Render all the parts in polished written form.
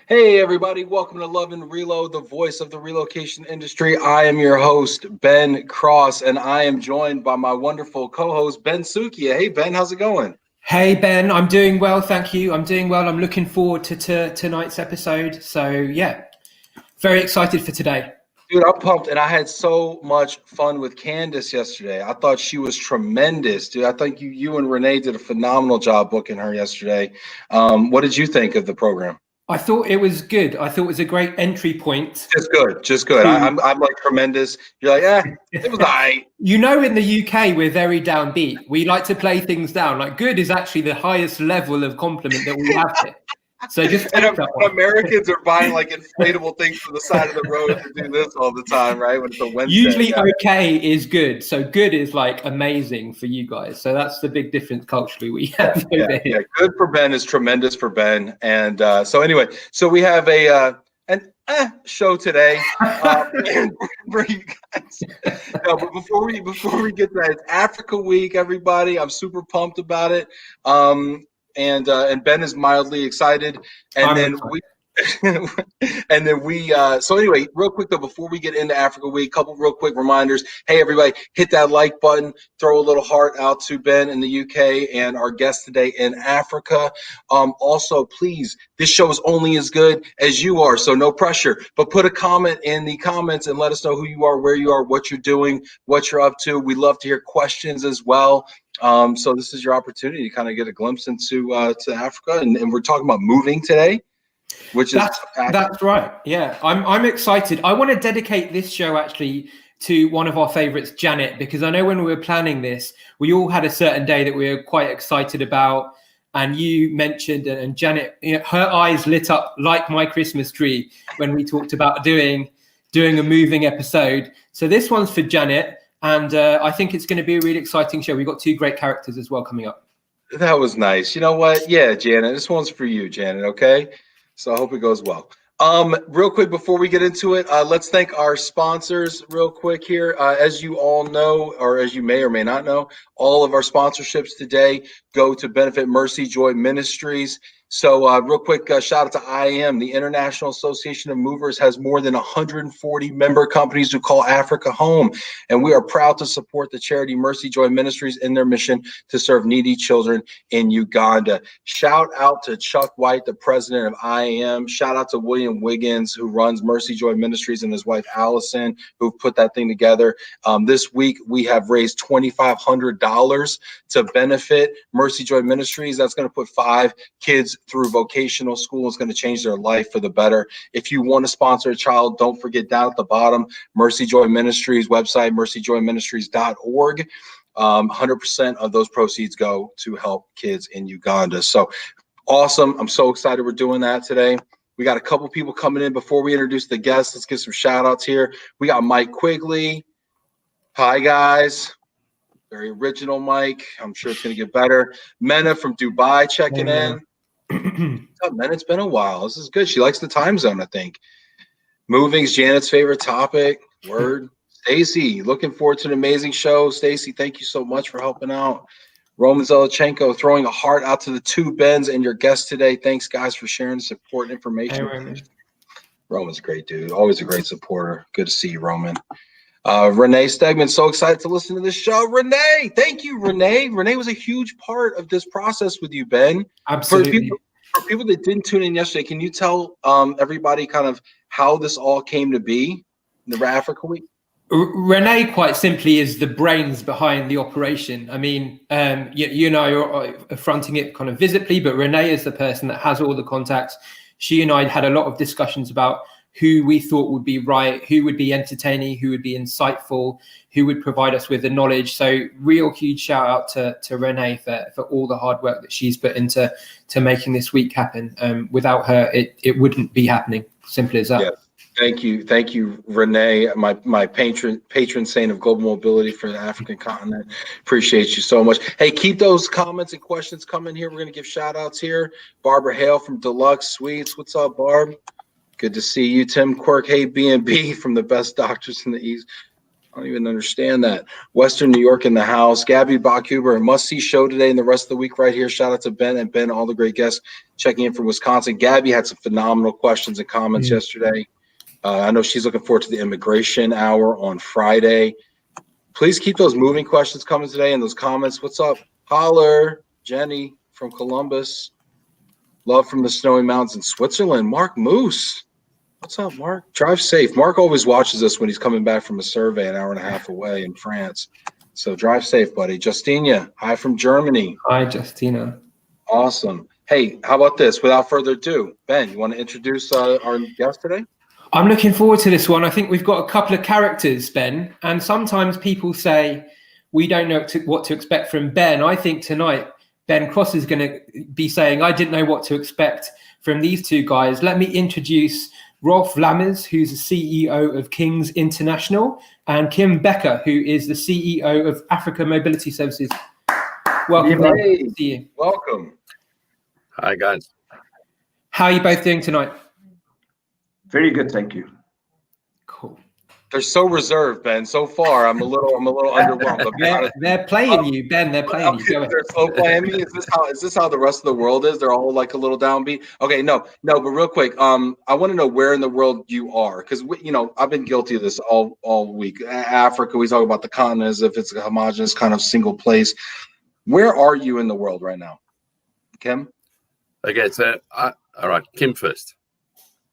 Hey everybody, welcome to Love and Relo, the voice of the relocation industry. I am your host, Ben Cross, and I am joined by my wonderful co-host, Ben Sookia. Hey Ben, how's it going? Hey Ben, I'm doing well, thank you. I'm doing well. I'm looking forward to tonight's episode. So yeah, very excited for today. Dude, I'm pumped, and I had so much fun with Candace yesterday. I thought she was tremendous, dude. I think you and Renee did a phenomenal job booking her yesterday. What did you think of the program? I thought it was good. I thought it was a great entry point. Just good. I'm like tremendous. You're like, it was all right. You know, in the UK, we're very downbeat. We like to play things down. Like good is actually the highest level of compliment that we have here. So just and Americans are buying like inflatable things from the side of the road to do this all the time, right? When it's a Wednesday. Usually okay is good. So good is like amazing for you guys. So that's the big difference culturally we have over here. Good for Ben is tremendous for Ben. And so anyway, so we have an show today for you guys. No, but before we get to that, it's Africa Week, everybody. I'm super pumped about it. And Ben is mildly excited, and then so anyway, real quick though, before we get into Africa Week, couple real quick reminders. Hey everybody, hit that like button, throw a little heart out to Ben in the UK and our guest today in Africa. Also, please, this show is only as good as you are, so no pressure, but put a comment in the comments and let us know who you are, where you are, what you're doing, what you're up to. We love to hear questions as well. So this is your opportunity to kind of get a glimpse into to Africa, and we're talking about moving today, which that's right. Yeah, I'm excited. I want to dedicate this show actually to one of our favorites, Janet, because I know when we were planning this, we all had a certain day that we were quite excited about, and you mentioned, and Janet, you know, her eyes lit up like my Christmas tree when we talked about doing a moving episode. So this one's for Janet. And I think it's going to be a really exciting show. We've got two great characters as well coming up. That was nice. You know what? Yeah, Janet, this one's for you, Janet, okay? So I hope it goes well. Real quick, before we get into it, let's thank our sponsors real quick here. As you all know, or as you may or may not know, all of our sponsorships today go to benefit Mercy Joy Ministries. So real quick, shout out to IAM. The International Association of Movers has more than 140 member companies who call Africa home. And we are proud to support the charity Mercy Joy Ministries in their mission to serve needy children in Uganda. Shout out to Chuck White, the president of IAM. Shout out to William Wiggins, who runs Mercy Joy Ministries, and his wife, Allison, who put that thing together. This week, we have raised $2,500 to benefit Mercy Joy Ministries. That's going to put 5 kids through vocational school. Is going to change their life for the better. If you want to sponsor a child, don't forget down at the bottom, Mercy Joy Ministries website, mercyjoyministries.org. 100% of those proceeds go to help kids in Uganda. So awesome. I'm so excited we're doing that today. We got a couple people coming in. Before we introduce the guests, let's get some shout outs here. We got Mike Quigley. Hi guys. Very original Mike. I'm sure it's going to get better. Mena from Dubai checking in. What's up, man? It's been a while. This is good. She likes the time zone, I think. Moving's Janet's favorite topic. Word. Stacy, looking forward to an amazing show. Stacy, thank you so much for helping out. Roman Zelichenko throwing a heart out to the two Bens and your guests today. Thanks, guys, for sharing this important information. Hey, Roman's a great dude. Always a great supporter. Good to see you, Roman. René Stegmann, so excited to listen to this show. Renee, thank you, Renee. Renee was a huge part of this process with you, Ben. Absolutely. For people that didn't tune in yesterday, can you tell everybody kind of how this all came to be, the Africa Week? Renee, quite simply, is the brains behind the operation. I mean, you and I are fronting it kind of visibly, but Renee is the person that has all the contacts. She and I had a lot of discussions about who we thought would be right, who would be entertaining, who would be insightful, who would provide us with the knowledge. So real huge shout out to Renee for all the hard work that she's put into making this week happen. Without her, it wouldn't be happening. Simple as that. Yeah. Thank you, Renee, my patron saint of global mobility for the African continent. Appreciate you so much. Hey, keep those comments and questions coming here. We're going to give shout outs here. Barbara Hale from Deluxe Suites. What's up, Barb? Good to see you. Tim Quirk, hey, B&B from the best doctors in the East. I don't even understand that. Western New York in the house. Gabby Bachhuber, a must-see show today and the rest of the week right here. Shout out to Ben and Ben, all the great guests checking in from Wisconsin. Gabby had some phenomenal questions and comments yesterday. I know she's looking forward to the immigration hour on Friday. Please keep those moving questions coming today and those comments. What's up? Holler, Jenny from Columbus. Love from the snowy mountains in Switzerland. Mark Moose. What's up, Mark? Drive safe. Mark always watches us when he's coming back from a survey an hour and a half away in France. So drive safe, buddy. Justinia, hi from Germany. Hi, Justina. Awesome. Hey, how about this? Without further ado, Ben, you want to introduce our guest today? I'm looking forward to this one. I think we've got a couple of characters, Ben, and sometimes people say we don't know what to expect from Ben. I think tonight Ben Cross is going to be saying, I didn't know what to expect from these two guys. Let me introduce Rolf Lamers, who's the CEO of Kings International, and Kim Becker, who is the CEO of Africa Mobility Services. Welcome. Hey, to see you. welcome. Hi, guys. How are you both doing tonight? Very good, thank you. Cool. They're so reserved, Ben. So far, I'm a little underwhelmed. They're playing you, Ben. They're playing you. Go ahead. They're slow playing me. Is this how the rest of the world is? They're all like a little downbeat. Okay, no. But real quick, I want to know where in the world you are, because I've been guilty of this all week. Africa, we talk about the continent as if it's a homogenous kind of single place. Where are you in the world right now, Kim? Okay, so all right, Kim first.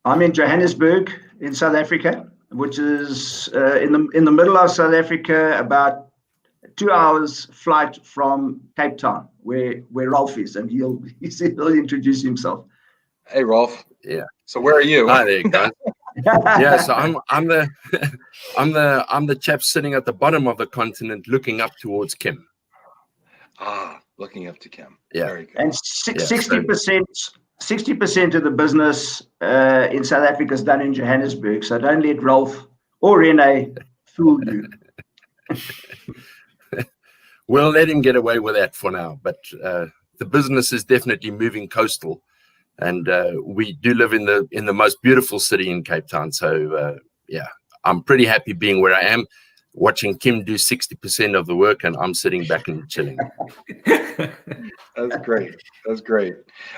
I'm in Johannesburg in South Africa, which is in the middle of South Africa, about 2 hours flight from Cape Town, where Rolf is, and he'll introduce himself. Hey, Rolf. Yeah. So where are you? Hi there, guys. Yeah, so I'm the chap sitting at the bottom of the continent, looking up towards Kim. Looking up to Kim. Yeah. Very good. And 60% of the business in South Africa is done in Johannesburg. So don't let Rolf or René fool you. We'll let him get away with that for now. But the business is definitely moving coastal, and we do live in the most beautiful city in Cape Town. So yeah, I'm pretty happy being where I am, watching Kim do 60% of the work, and I'm sitting back and chilling. That's great. That's great.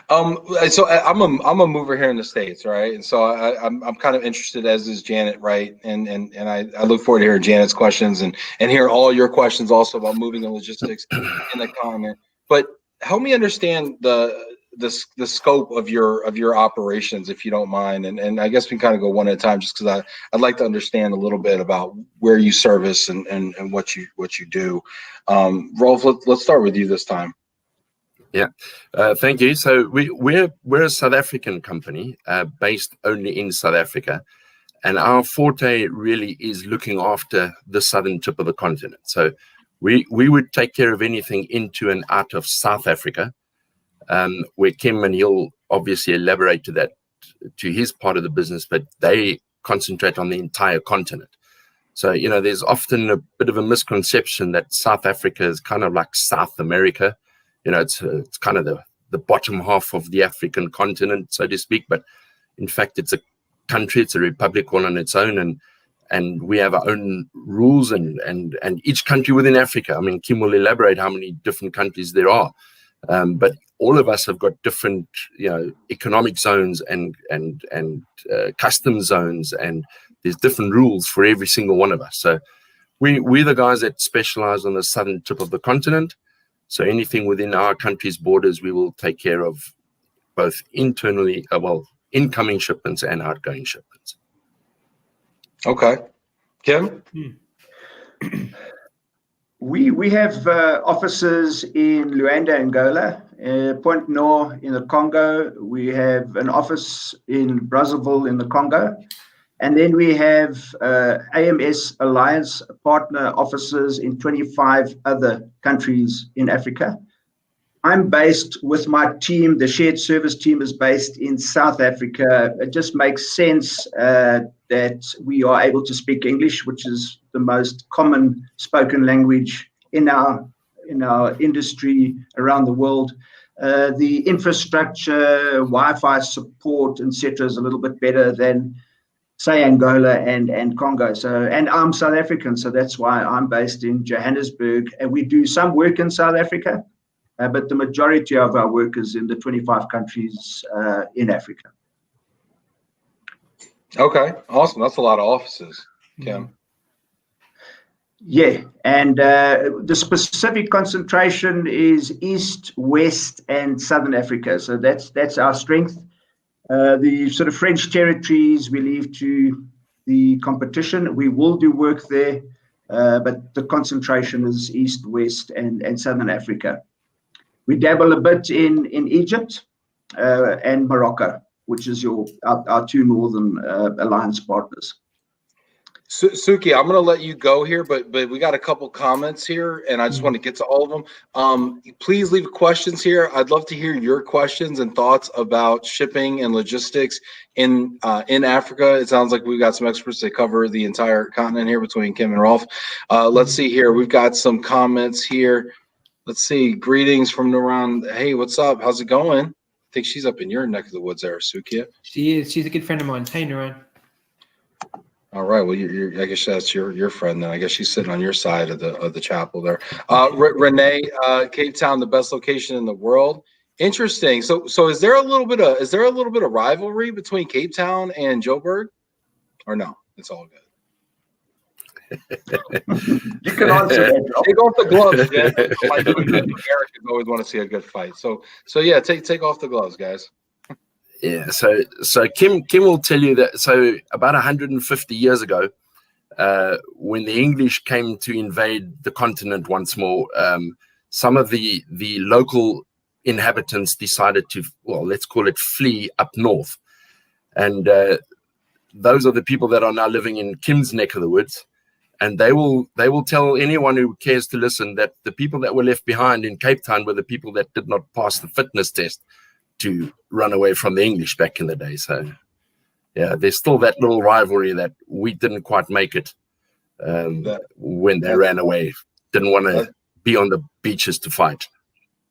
So I'm a mover here in the States, right? And so I'm kind of interested, as is Janet, right? And I look forward to hearing Janet's questions and hear all your questions also about moving and logistics in the continent. But help me understand the scope of your operations, if you don't mind, and I guess we can kind of go one at a time, just because I'd like to understand a little bit about where you service and what you do. Rolf, let's start with you this time. Yeah, thank you. So we're a South African company based only in South Africa, and our forte really is looking after the southern tip of the continent. So we would take care of anything into and out of South Africa, where Kim, and he'll obviously elaborate to his part of the business, but they concentrate on the entire continent. So, there's often a bit of a misconception that South Africa is kind of like South America. It's kind of the bottom half of the African continent, so to speak. But in fact, it's a country, it's a republic all on its own, and we have our own rules and each country within Africa. I mean, Kim will elaborate how many different countries there are. But all of us have got different, economic zones and customs zones, and there's different rules for every single one of us. So we're the guys that specialize on the southern tip of the continent. So anything within our country's borders, we will take care of, both internally, incoming shipments and outgoing shipments. Okay. Kim? We have offices in Luanda, Angola, Point Nord in the Congo. We have an office in Brazzaville in the Congo. And then we have AMS Alliance partner offices in 25 other countries in Africa. I'm based with my team. The shared service team is based in South Africa. It just makes sense that we are able to speak English, which is the most common spoken language in our industry around the world. The infrastructure, Wi-Fi support, etc., is a little bit better than, say, Angola and Congo. And I'm South African, so that's why I'm based in Johannesburg. And we do some work in South Africa, but the majority of our work is in the 25 countries in Africa. Okay, awesome. That's a lot of offices, Kim. Yeah, and the specific concentration is East, West, and Southern Africa. So that's our strength. The sort of French territories we leave to the competition. We will do work there, but the concentration is East, West, and Southern Africa. We dabble a bit in Egypt and Morocco, which is our two northern alliance partners. Sookia, I'm going to let you go here, but we got a couple comments here, and I just want to get to all of them. Please leave questions here. I'd love to hear your questions and thoughts about shipping and logistics in Africa. It sounds like we've got some experts that cover the entire continent here between Kim and Rolf. Let's see here. We've got some comments here. Let's see. Greetings from Rwanda. Hey, what's up? How's it going? I think she's up in your neck of the woods there, Sookia. She is. She's a good friend of mine. Hey, Naran. All right. Well, I guess that's your friend then. I guess she's sitting on your side of the chapel there. Renee, Cape Town, the best location in the world. Interesting. So is there a little bit of rivalry between Cape Town and Joburg, or no? It's all good. You can answer that. Take off the gloves, Jen. Like, Americans always want to see a good fight. So yeah, take off the gloves, guys. Yeah, so Kim will tell you that. So about 150 years ago, when the English came to invade the continent once more, some of the local inhabitants decided to, well, let's call it flee up north, and those are the people that are now living in Kim's neck of the woods, and they will tell anyone who cares to listen that the people that were left behind in Cape Town were the people that did not pass the fitness test to run away from the English back in the day. So yeah, there's still that little rivalry that we didn't quite make it when they ran away, didn't want to be on the beaches to fight.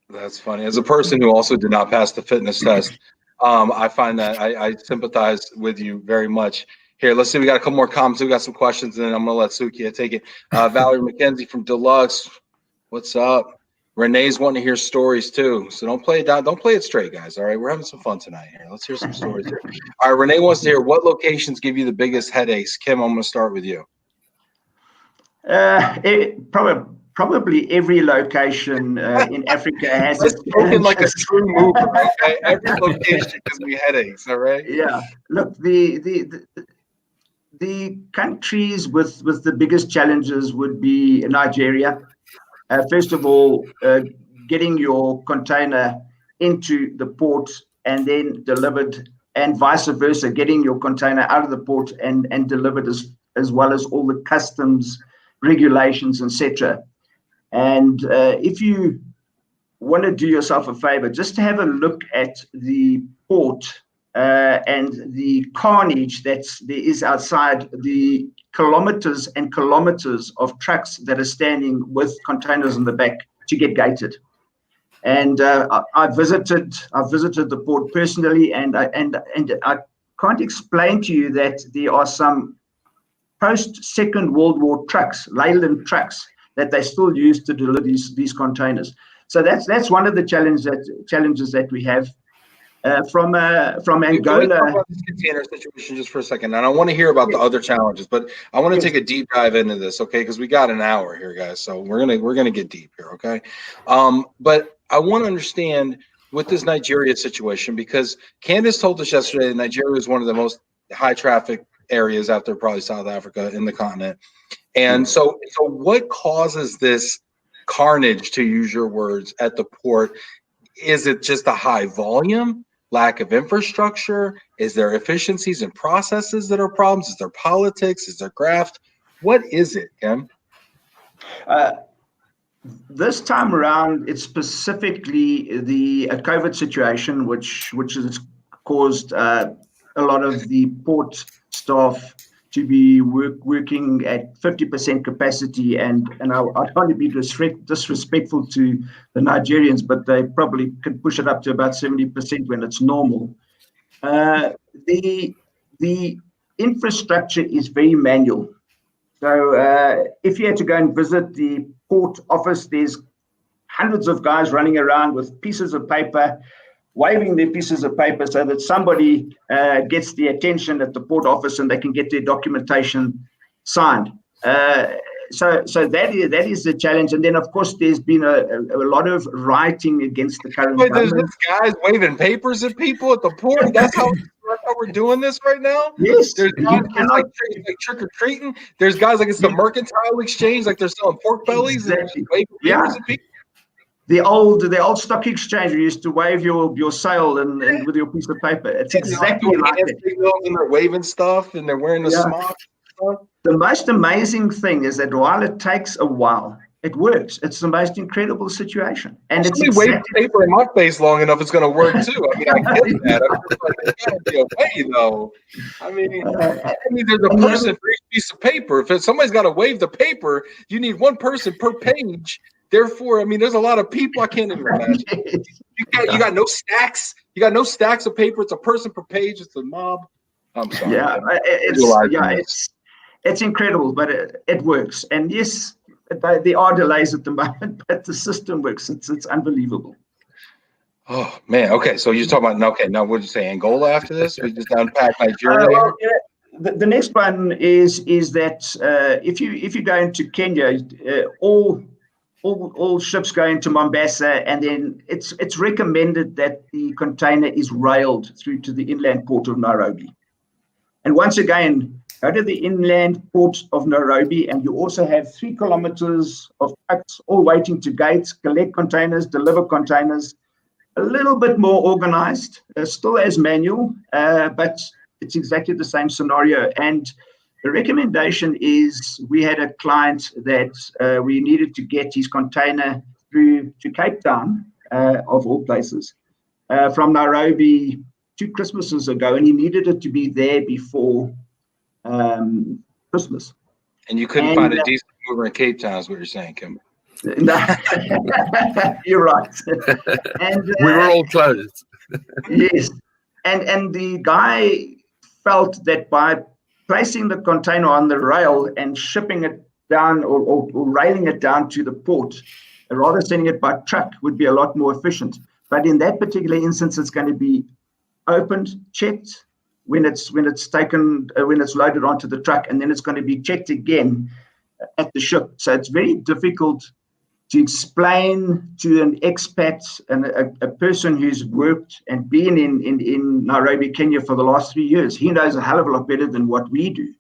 That's funny. As a person who also did not pass the fitness test, I find that I sympathize with you very much. Here, let's see. We got a couple more comments. We got some questions, and then I'm going to let Sookia take it. Valerie McKenzie from Deluxe. What's up? Renee's wanting to hear stories too, so don't play it down. Don't play it straight, guys. All right, we're having some fun tonight here. Let's hear some stories here. All right, Renee wants to hear what locations give you the biggest headaches. Kim, I'm going to start with you. Probably every location in Africa has it. Spoken like a true mover. Okay, every location gives me headaches. All right. Yeah. Look, the countries with the biggest challenges would be Nigeria. First of all, getting your container into the port and then delivered, and vice versa, getting your container out of the port and delivered, as well as all the customs regulations, etc. And if you want to do yourself a favor, just to have a look at the port and the carnage there is outside, the kilometers and kilometers of trucks that are standing with containers in the back to get gated. And I visited the port personally, and I can't explain to you that there are some post-Second World War trucks, Leyland trucks, that they still use to deliver these containers. So that's one of the challenges that we have. From Angola. Can we talk about this container situation just for a second? And I want to hear about the other challenges, but I want to take a deep dive into this, okay? Because we got an hour here, guys. So we're gonna get deep here, okay? But I want to understand with this Nigeria situation, because Candace told us yesterday that Nigeria is one of the most high traffic areas out there, probably South Africa, in the continent. And so what causes this carnage, to use your words, at the port? Is it just a high volume, lack of infrastructure? Is there efficiencies and processes that are problems? Is there politics? Is there graft? What is it, Kim? This time around, it's specifically the COVID situation, which has caused a lot of the port staff to be working at 50% capacity, and I don't want to be disrespectful to the Nigerians, but they probably could push it up to about 70% when it's normal. The infrastructure is very manual. So if you had to go and visit the port office, there's hundreds of guys running around with pieces of paper, waving their pieces of paper so that somebody gets the attention at the port office and they can get their documentation signed. So that is the challenge. And then, of course, there's been a lot of writing against the current government. There's this guys waving papers at people at the port. That's how we're doing this right now? Yes. There's guys like trick-or-treating. There's guys like it's the mercantile exchange, like they're selling pork bellies and waving papers at people. The old stock exchange, you used to wave your sale and with your piece of paper. It's exactly like that. And they're waving stuff and they're wearing the smock. The most amazing thing is that while it takes a while, it works. It's the most incredible situation. And it's wave paper in my face long enough, it's going to work too. I mean, I get that. I'm just like, there's got to be a way, though. I mean, there's a person for each piece of paper. If somebody's got to wave the paper, you need one person per page. Therefore, I mean, there's a lot of people. I can't even imagine. You got no stacks. You got no stacks of paper. It's a person per page. It's a mob. I'm sorry. It's incredible, but it works. And yes, there are delays at the moment, but the system works. It's unbelievable. Oh man. Okay. So you're talking about now what did you say? Angola after this? We just unpack Nigeria. The next one is that if you go into Kenya, all ships go into Mombasa, and then it's recommended that the container is railed through to the inland port of Nairobi. And once again, go to the inland port of Nairobi, and you also have 3 kilometers of trucks all waiting to gate, collect containers, deliver containers. A little bit more organized, still as manual, but it's exactly the same scenario. And the recommendation is we had a client that we needed to get his container through to Cape Town, of all places, from Nairobi 2 Christmases ago, and he needed it to be there before Christmas. And you couldn't find a decent mover in Cape Town, is what you're saying, Kim. No, you're right. And we were all closed. Yes, and the guy felt that by placing the container on the rail and shipping it down or railing it down to the port, rather sending it by truck, would be a lot more efficient. But in that particular instance, it's going to be opened, checked when it's taken, when it's loaded onto the truck, and then it's going to be checked again at the ship. So it's very difficult to explain to an expat and a person who's worked and been in Nairobi, Kenya for the last 3 years. He knows a hell of a lot better than what we do.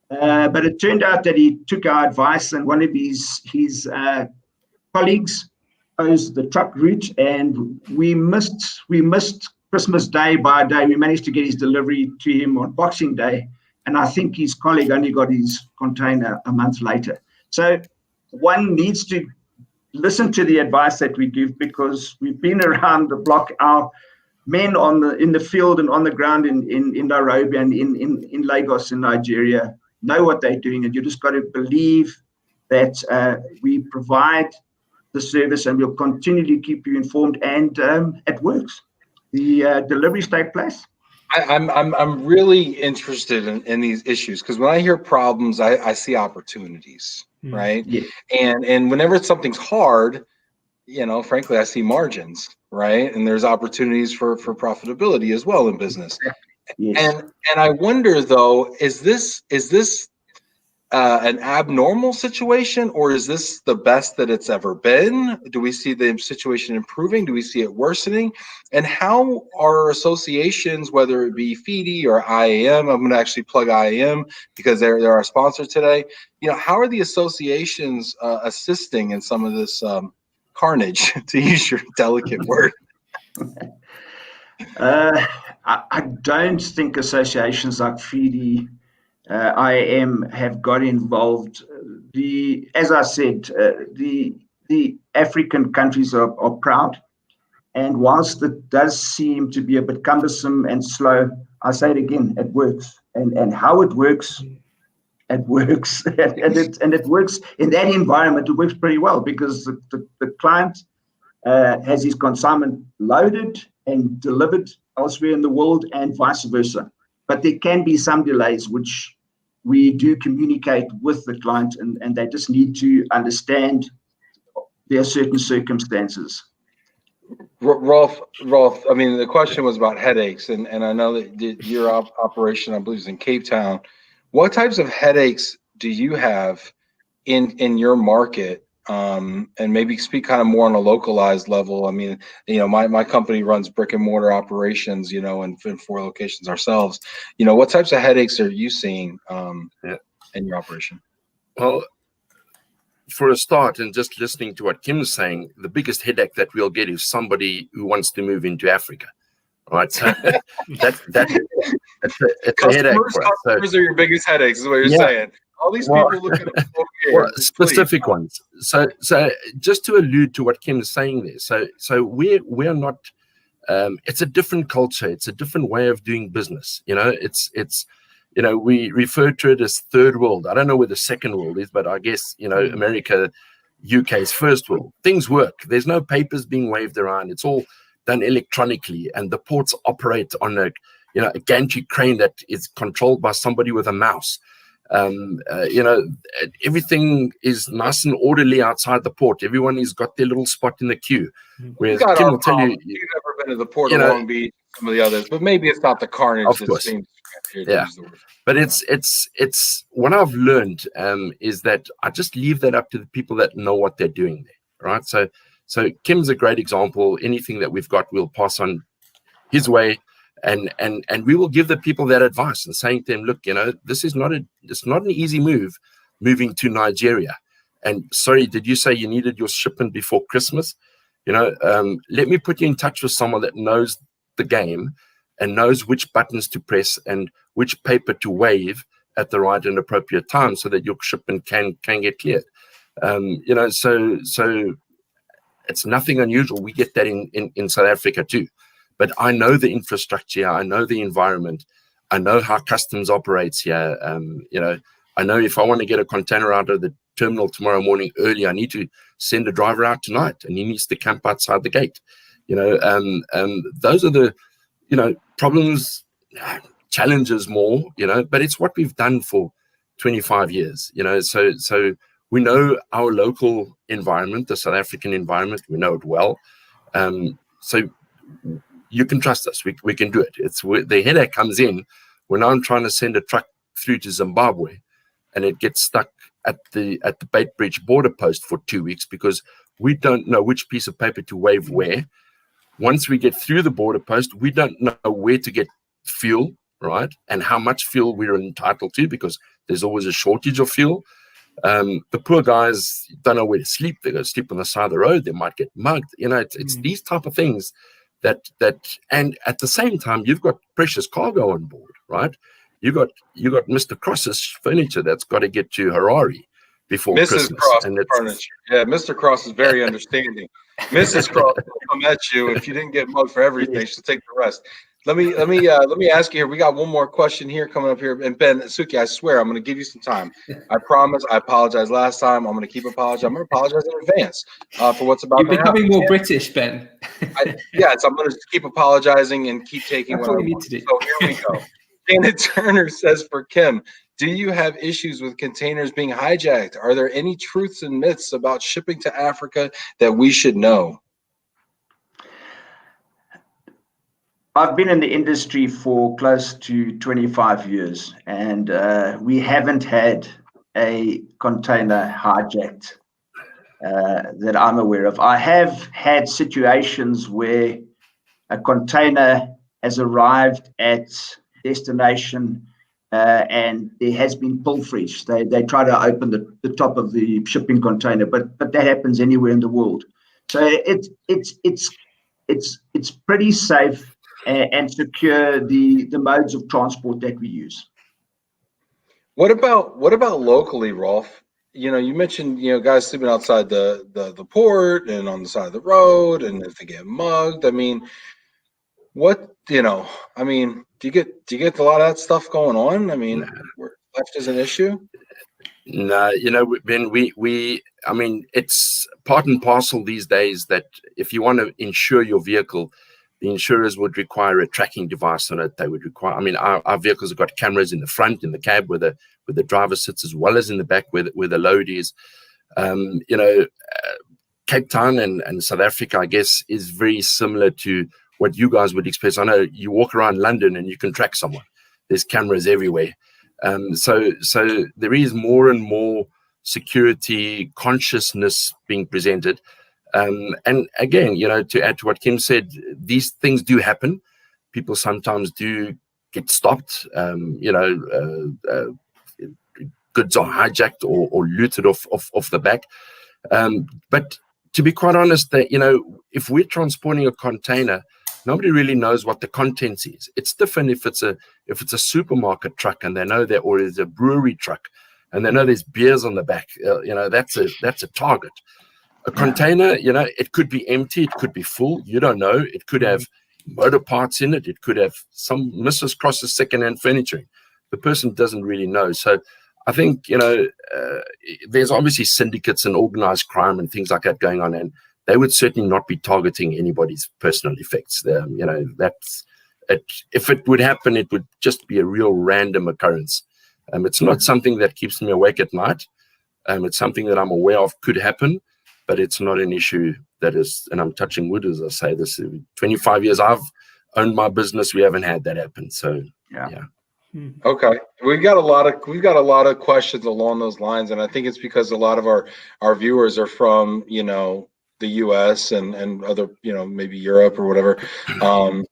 But it turned out that he took our advice, and one of his colleagues chose the truck route, and we missed Christmas Day by a day. We managed to get his delivery to him on Boxing Day, and I think his colleague only got his container a month later. So one needs to listen to the advice that we give, because we've been around the block. Our men in the field and on the ground in Nairobi and in Lagos in Nigeria know what they're doing, and you just got to believe that we provide the service, and we'll continually keep you informed, and it works. The deliveries take place. I'm really interested in these issues, because when I hear problems, I see opportunities, right? Yeah. And whenever something's hard, frankly, I see margins, right? And there's opportunities for profitability as well in business. Yes. And I wonder though, is this an abnormal situation, or is this the best that it's ever been? Do we see the situation improving? Do we see it worsening? And how are associations, whether it be FIDI or IAM, I'm going to actually plug IAM because they're our sponsor today. How are the associations assisting in some of this carnage, to use your delicate word? I don't think associations like FIDI, IAM have got involved. As I said, the African countries are proud, and whilst it does seem to be a bit cumbersome and slow, I say it again, it works. And how it works, it works, and it works in that environment. It works pretty well, because the client has his consignment loaded and delivered elsewhere in the world, and vice versa. But there can be some delays, which we do communicate with the client, and they just need to understand there are certain circumstances. Rolf, I mean, the question was about headaches, and I know that your operation, I believe, is in Cape Town. What types of headaches do you have in your market? And maybe speak kind of more on a localized level. I mean, you know, my company runs brick and mortar operations, you know, and in 4 locations ourselves. You know, what types of headaches are you seeing in your operation? Well, for a start, and just listening to what Kim's saying, the biggest headache that we'll get is somebody who wants to move into Africa, right? So it's a headache for us. Customers are your biggest headaches, is what you're saying. All these people looking at specific ones. So just to allude to what Kim's saying there, so we're not. It's a different culture. It's a different way of doing business. You know, it's you know, we refer to it as third world. I don't know where the second world is, but I guess, you know, America, UK is first world. Things work. There's no papers being waved around. It's all done electronically, and the ports operate on a gantry crane that is controlled by somebody with a mouse. You know, everything is nice and orderly outside the port. Everyone has got their little spot in the queue. Whereas Kim will tell you, you've never been to the port of Long Beach, some of the others, but maybe it's not the carnage that seems. Yeah, but it's what I've learned is that I just leave that up to the people that know what they're doing there, right? So Kim's a great example. Anything that we've got, we'll pass on his way. And we will give the people that advice and saying to them, look, you know, it's not an easy move moving to Nigeria. And sorry, did you say you needed your shipment before Christmas? You know, let me put you in touch with someone that knows the game and knows which buttons to press and which paper to wave at the right and appropriate time so that your shipment can get cleared. You know, so it's nothing unusual. We get that in South Africa too. But I know the infrastructure, I know the environment, I know how customs operates here. You know, I know if I want to get a container out of the terminal tomorrow morning early, I need to send a driver out tonight, and he needs to camp outside the gate. You know, those are the, you know, problems, challenges more. You know, but it's what we've done for 25 years. You know, so we know our local environment, the South African environment. We know it well. So you can trust us. We can do it. It's where the headache comes in when I'm trying to send a truck through to Zimbabwe, and it gets stuck at the Beitbridge border post for 2 weeks because we don't know which piece of paper to wave where. Once we get through the border post, we don't know where to get fuel, right, and how much fuel we're entitled to because there's always a shortage of fuel. The poor guys don't know where to sleep. They go sleep on the side of the road. They might get mugged. You know, it's these type of things. That and at the same time you've got precious cargo on board, right? You got Mr. Cross's furniture that's got to get to Harare before Mrs. Christmas. Cross and furniture. Yeah, Mr. Cross is very understanding. Mrs. Cross will come at you if you didn't get mugged for everything. She'll take the rest. Let me ask you here. We got one more question here coming up here. And Ben, Sookia, I swear I'm going to give you some time. I promise. I apologize last time. I'm going to keep apologizing. I'm going to apologize in advance for what's about You're to happen. becoming more British, Ben. Yes, I'm going to keep apologizing and keep taking That's what what I we want. need to do. So here we go. Janet Turner says for Kim, do you have issues with containers being hijacked? Are there any truths and myths about shipping to Africa that we should know? I've been in the industry for close to 25 years, and we haven't had a container hijacked that I'm aware of. I have had situations where a container has arrived at destination and there has been pilferage. They try to open the top of the shipping container, but that happens anywhere in the world. So it's pretty safe and secure the modes of transport that we use. What about locally, Rolf? You know, you mentioned, you know, guys sleeping outside the port and on the side of the road, and if they get mugged. I mean, what, you know, I mean, do you get a lot of that stuff going on? I mean, theft is an issue. No, you know, Ben, I mean, it's part and parcel these days that if you want to insure your vehicle, the insurers would require a tracking device on it. They would require, I mean, our vehicles have got cameras in the front, in the cab where the driver sits, as well as in the back where the load is. You know, Cape Town and South Africa, I guess, is very similar to what you guys would expect. I know you walk around London and you can track someone. There's cameras everywhere. So there is more and more security consciousness being presented. And again, to add to what Kim said, these things do happen. People sometimes do get stopped. Goods are hijacked or looted off the back. But to be quite honest, that if we're transporting a container, nobody really knows what the contents is. It's different if it's a supermarket truck and they know that, or it's a brewery truck and they know there's beers on the back. That's a target. A container, it could be empty, it could be full. You don't know. It could have motor parts in it. It could have some Mrs. Cross's secondhand furniture. The person doesn't really know. So I think, there's obviously syndicates and organized crime and things like that going on, and they would certainly not be targeting anybody's personal effects. That's it. If it would happen, it would just be a real random occurrence. It's not something that keeps me awake at night. It's something that I'm aware of could happen, but it's not an issue that is, and I'm touching wood as I say this, 25 years I've owned my business, we haven't had that happen. So, yeah. Okay, we've got a lot of questions along those lines, and I think it's because a lot of our viewers are from the U.S. and other maybe Europe or whatever.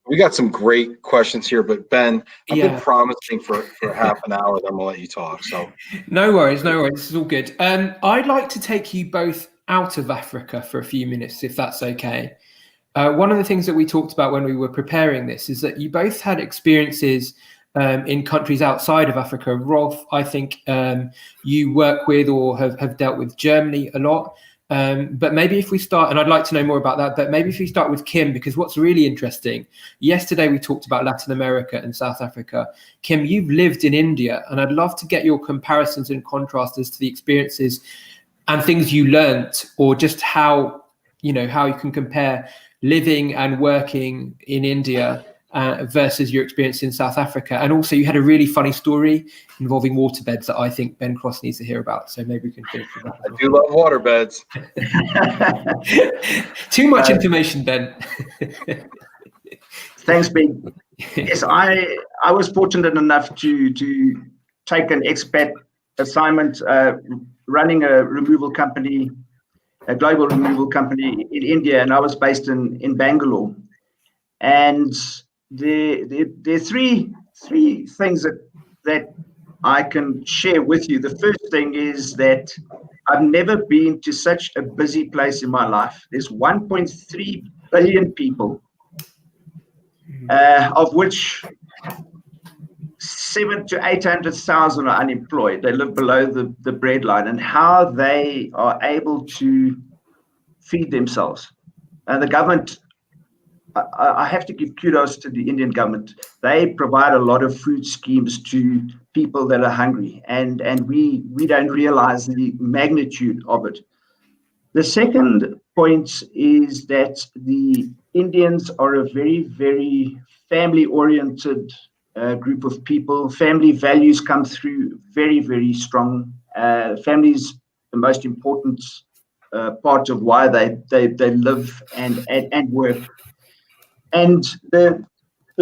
We got some great questions here, but Ben, I've been promising for half an hour that I'm gonna let you talk. So no worries, this is all good. I'd like to take you both out of Africa for a few minutes, if that's okay. One of the things that we talked about when we were preparing this is that you both had experiences in countries outside of Africa. Rolf, I think you work with or have dealt with Germany a lot. But maybe if we start, and I'd like to know more about that, but maybe if we start with Kim, because what's really interesting, yesterday we talked about Latin America and South Africa. Kim, you've lived in India, and I'd love to get your comparisons and contrasts as to the experiences and things you learnt, or just how you can compare living and working in India versus your experience in South Africa. And also you had a really funny story involving waterbeds that I think Ben Cross needs to hear about. So maybe we can finish with that. I do love waterbeds. Too much information, Ben. Thanks, Ben. Yes, I was fortunate enough to take an expat assignment running a removal company, a global removal company in India, and I was based in Bangalore. And there are three things that I can share with you. The first thing is that I've never been to such a busy place in my life. There's 1.3 billion people, of which 700,000 to 800,000 are unemployed. They live below the breadline, and how they are able to feed themselves. And the government, I have to give kudos to the Indian government. They provide a lot of food schemes to people that are hungry, and we don't realize the magnitude of it. The second point is that the Indians are a very, very family-oriented group of people. Family values come through very, very strong. Family is the most important part of why they live and work. And the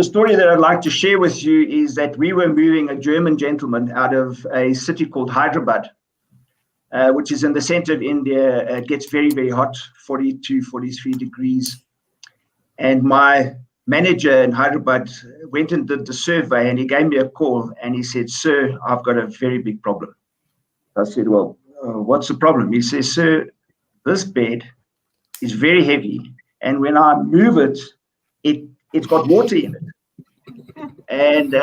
story that I'd like to share with you is that we were moving a German gentleman out of a city called Hyderabad, which is in the center of India. It gets very, very hot, 42, 43 degrees. And my manager in Hyderabad went and did the survey, and he gave me a call and he said, "Sir, I've got a very big problem." I said, "Well, what's the problem?" He says, "Sir, this bed is very heavy, and when I move it, it's got water in it. And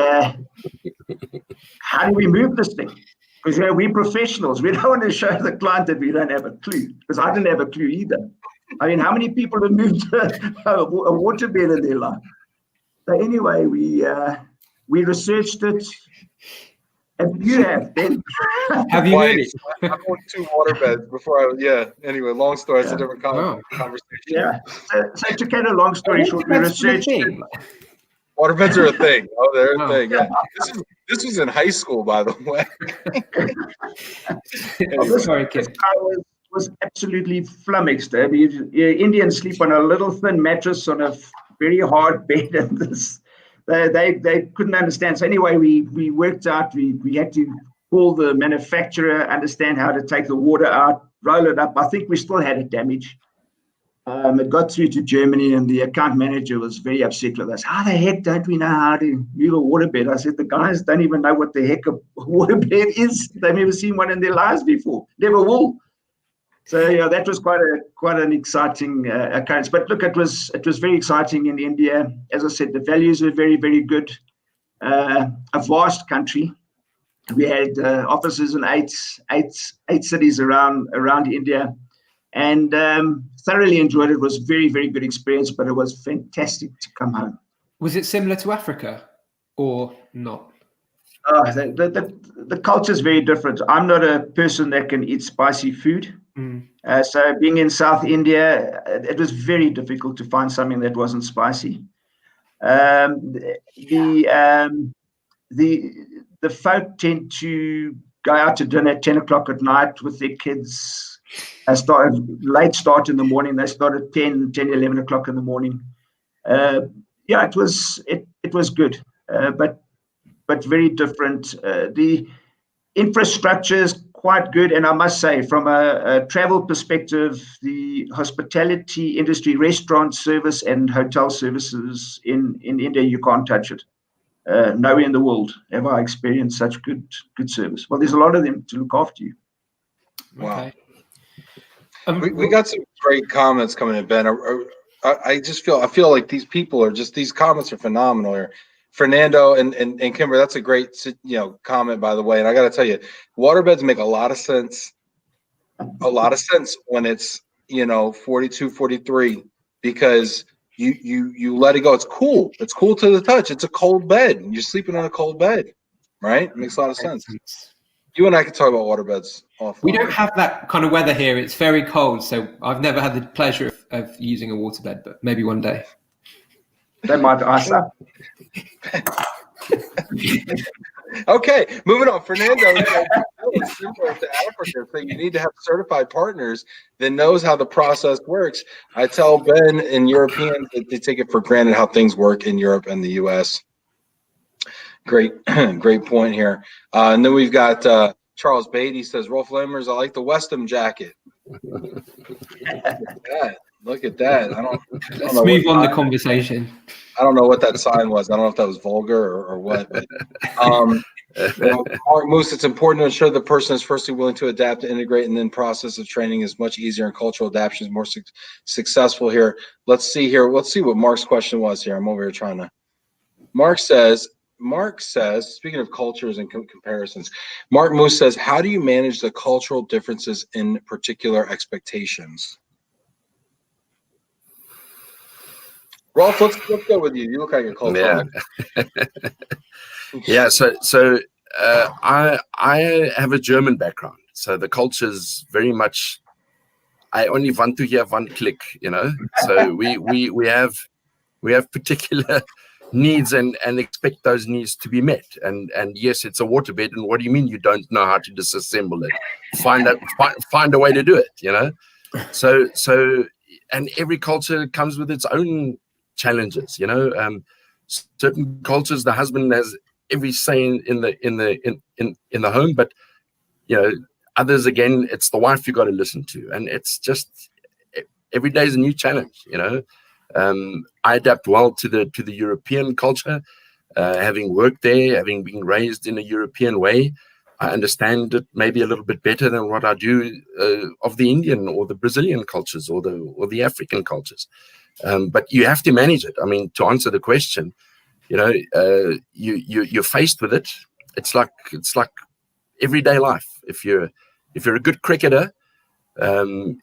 how do we move this thing? Because we're professionals. We don't want to show the client that we don't have a clue, because I didn't have a clue either. I mean, how many people have moved a water bed in their life?" So anyway, we researched it. And you have, Ben. Have you really? I bought 2 waterbeds before anyway, long story. It's a different conversation. Yeah. So to cut a long story short, we researched it. Waterbeds are a thing. Oh, they're a thing. Yeah. This was in high school, by the way. Anyway. Sorry, kid. was absolutely flummoxed. I mean, Indians sleep on a little thin mattress on a very hard bed, and they couldn't understand. So anyway, we worked out. We had to call the manufacturer, understand how to take the water out, roll it up. I think we still had it damaged. It got through to Germany, and the account manager was very upset with us. How the heck don't we know how to move a waterbed? I said, the guys don't even know what the heck a waterbed is. They've never seen one in their lives before. Never will. So yeah, that was quite an exciting occurrence. But look, it was very exciting in India. As I said, the values were very, very good. A vast country. We had offices in eight cities around India. And thoroughly enjoyed it. It was very, very good experience, but it was fantastic to come home. Was it similar to Africa or not? The culture is very different. I'm not a person that can eat spicy food. So being in South India, it was very difficult to find something that wasn't spicy. The folk tend to go out to dinner at 10 o'clock at night with their kids. Late start in the morning. They start at 10, 11 o'clock in the morning. Yeah, it was good, but very different. The infrastructure is quite good, and I must say, from a travel perspective, the hospitality industry, restaurant service and hotel services in India, you can't touch it. Nowhere in the world have I experienced such good service. Well, there's a lot of them to look after you. Wow. Okay. We got some great comments coming in, Ben. I feel like these people are just, these comments are phenomenal here. Fernando and Kimber, that's a great comment, by the way. And I got to tell you, waterbeds make a lot of sense when it's 42, 43, because you let it go. It's cool to the touch. It's a cold bed. You're sleeping on a cold bed, right? It makes a lot of sense. You and I can talk about waterbeds offline. We don't have that kind of weather here. It's very cold, so I've never had the pleasure of using a waterbed, but maybe one day. They might ice up. Okay, moving on. Fernando, it's similar to Africa, so you need to have certified partners that knows how the process works. I tell Ben and Europeans that they take it for granted how things work in Europe and the U.S. Great point here. And then we've got Charles Beatty says, Rolf Lamers, I like the Westham jacket. Look at that. Let's move on the conversation. I don't know what that sign was. I don't know if that was vulgar or what. But, Mark Moose, it's important to ensure the person is firstly willing to adapt, to integrate, and then process of training is much easier and cultural adaptation is more successful here. Let's see what Mark's question was here. I'm over here trying to. Mark says, speaking of cultures and comparisons, Mark Moose says, how do you manage the cultural differences in particular expectations? Rolf, let's go with you. You look like a cultural. Yeah. So I have a German background, so the culture is very much. I only want to hear one click, So we have particular needs and expect those needs to be met. And yes, it's a waterbed. And what do you mean you don't know how to disassemble it? Find a way to do it, So and every culture comes with its own challenges, certain cultures, the husband has every say in the home, but others, again, it's the wife you got to listen to. And it's just every day is a new challenge, I adapt well to the European culture, having worked there, having been raised in a European way. I understand it maybe a little bit better than what I do of the Indian or the Brazilian cultures or the African cultures. But you have to manage it. I mean, to answer the question, you're faced with it. It's like everyday life. If you're a good cricketer,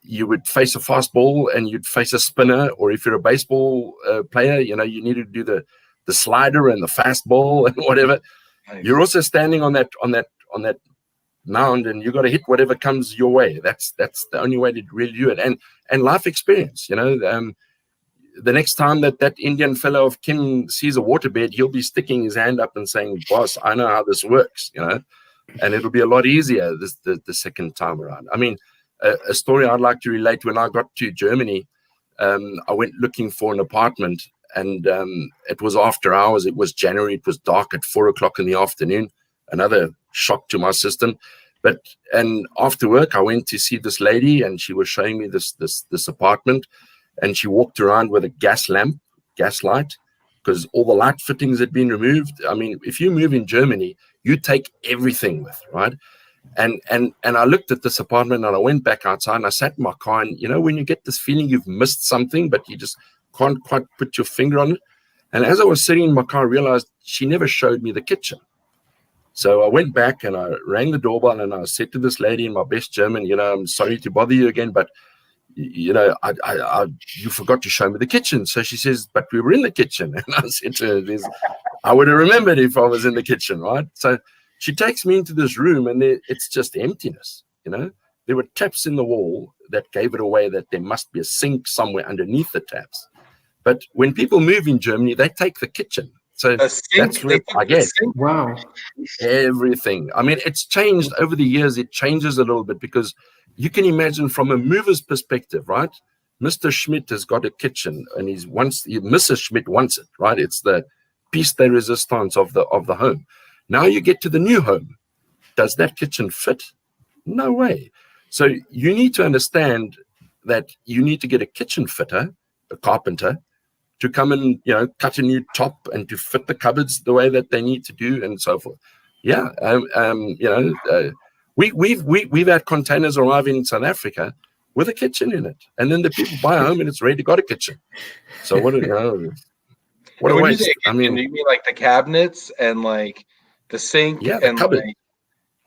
you would face a fast ball and you'd face a spinner, or if you're a baseball player, you need to do the slider and the fast ball and whatever. Nice. You're also standing on that mound, and you got to hit whatever comes your way. That's the only way to really do it. And life experience, the next time that Indian fellow of Kim sees a waterbed, he'll be sticking his hand up and saying, boss, I know how this works, and it'll be a lot easier the second time around. I mean, a story I'd like to relate. When I got to Germany, I went looking for an apartment, and it was after hours. It was January. It was dark at 4 o'clock in the afternoon. Another shock to my system. And after work, I went to see this lady, and she was showing me this apartment, and she walked around with a gas light, because all the light fittings had been removed. I mean, if you move in Germany, you take everything with, right? And I looked at this apartment, and I went back outside, and I sat in my car, and you know, when you get this feeling you've missed something, but you just can't quite put your finger on it. And as I was sitting in my car, I realized she never showed me the kitchen. So I went back and I rang the doorbell, and I said to this lady in my best German, you know, I'm sorry to bother you again, but you know, you forgot to show me the kitchen. So she says, but we were in the kitchen. And I said to her, I would have remembered if I was in the kitchen, right? So she takes me into this room, and it's just emptiness, you know. There were taps in the wall that gave it away that there must be a sink somewhere underneath the taps. But when people move in Germany, they take the kitchen. So that's where I get everything. I mean, it's changed over the years. It changes a little bit, because you can imagine from a mover's perspective, right? Mr. Schmidt has got a kitchen, and Mrs. Schmidt wants it, right? It's the piece de resistance of the home. Now you get to the new home. Does that kitchen fit? No way. So you need to understand that you need to get a kitchen fitter, a carpenter, to come and, you know, cut a new top and to fit the cupboards the way that they need to do, and so forth. Yeah, you know, we've had containers arrive in South Africa with a kitchen in it, and then the people buy a home and it's ready to go to kitchen. So what a waste. Kitchen, I mean, do you mean like the cabinets and like the sink and cupboard. like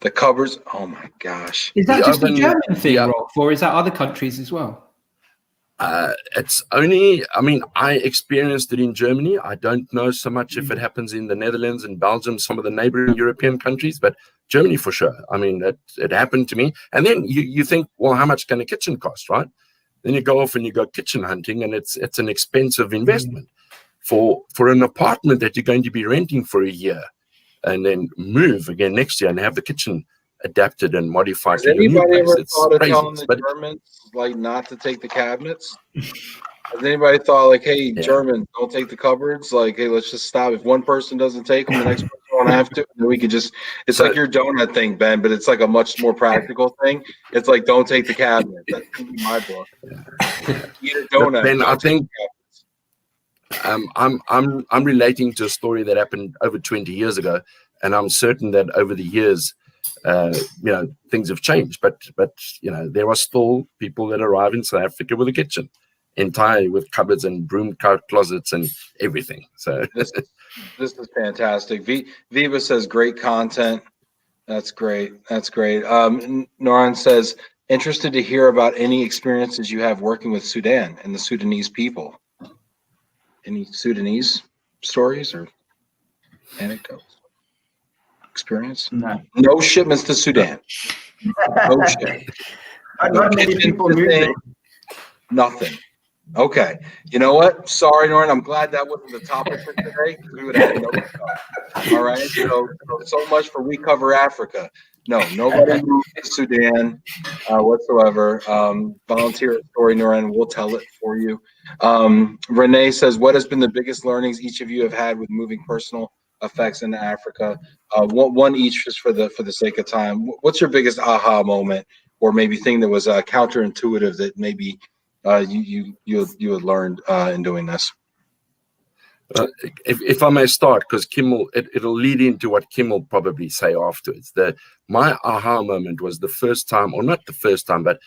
the cupboards? Oh my gosh! Is that just a German thing, Rolf, or is that other countries as well? It's only, I mean, I experienced it in Germany. I don't know so much if it happens in the Netherlands and Belgium, some of the neighboring European countries, but Germany for sure. I mean, it happened to me. And then you think, well, how much can a kitchen cost, right? Then you go off and you go kitchen hunting, and it's an expensive investment for an apartment that you're going to be renting for a year, and then move again next year and have the kitchen adapted and modified. Has anybody ever thought of telling the Germans like not to take the cabinets? Has anybody thought like, hey, Germans, don't take the cupboards? Like, hey, let's just stop. If one person doesn't take them, the next person won't have to. And we could just, it's like your donut thing, Ben, but it's like a much more practical thing. It's like, don't take the cabinet. That's my book. Eat a donut. Ben, I think I'm relating to a story that happened over 20 years ago, and I'm certain that over the years, you know, things have changed, but you know, there are still people that arrive in South Africa with a kitchen entirely, with cupboards and broom closets and everything. So this is fantastic. Viva says great content. That's great. Noran says interested to hear about any experiences you have working with Sudan and the Sudanese people. Any Sudanese stories or anecdotes? Experience? No shipments to Sudan. No shipments. Not many people moving. Nothing. Okay. You know what? Sorry, Norton. I'm glad that wasn't the topic for today, because we would have had no cover. All right. So much for We Cover Africa. No, nobody moved to Sudan whatsoever. Volunteer a story, Norton. We'll tell it for you. Renee says, what has been the biggest learnings each of you have had with moving personal effects into Africa? One each, just for the sake of time. What's your biggest aha moment, or maybe thing that was counterintuitive that maybe you had learned in doing this? If I may start, because it'll lead into what Kim will probably say afterwards. My aha moment was the first time, or not the first time, but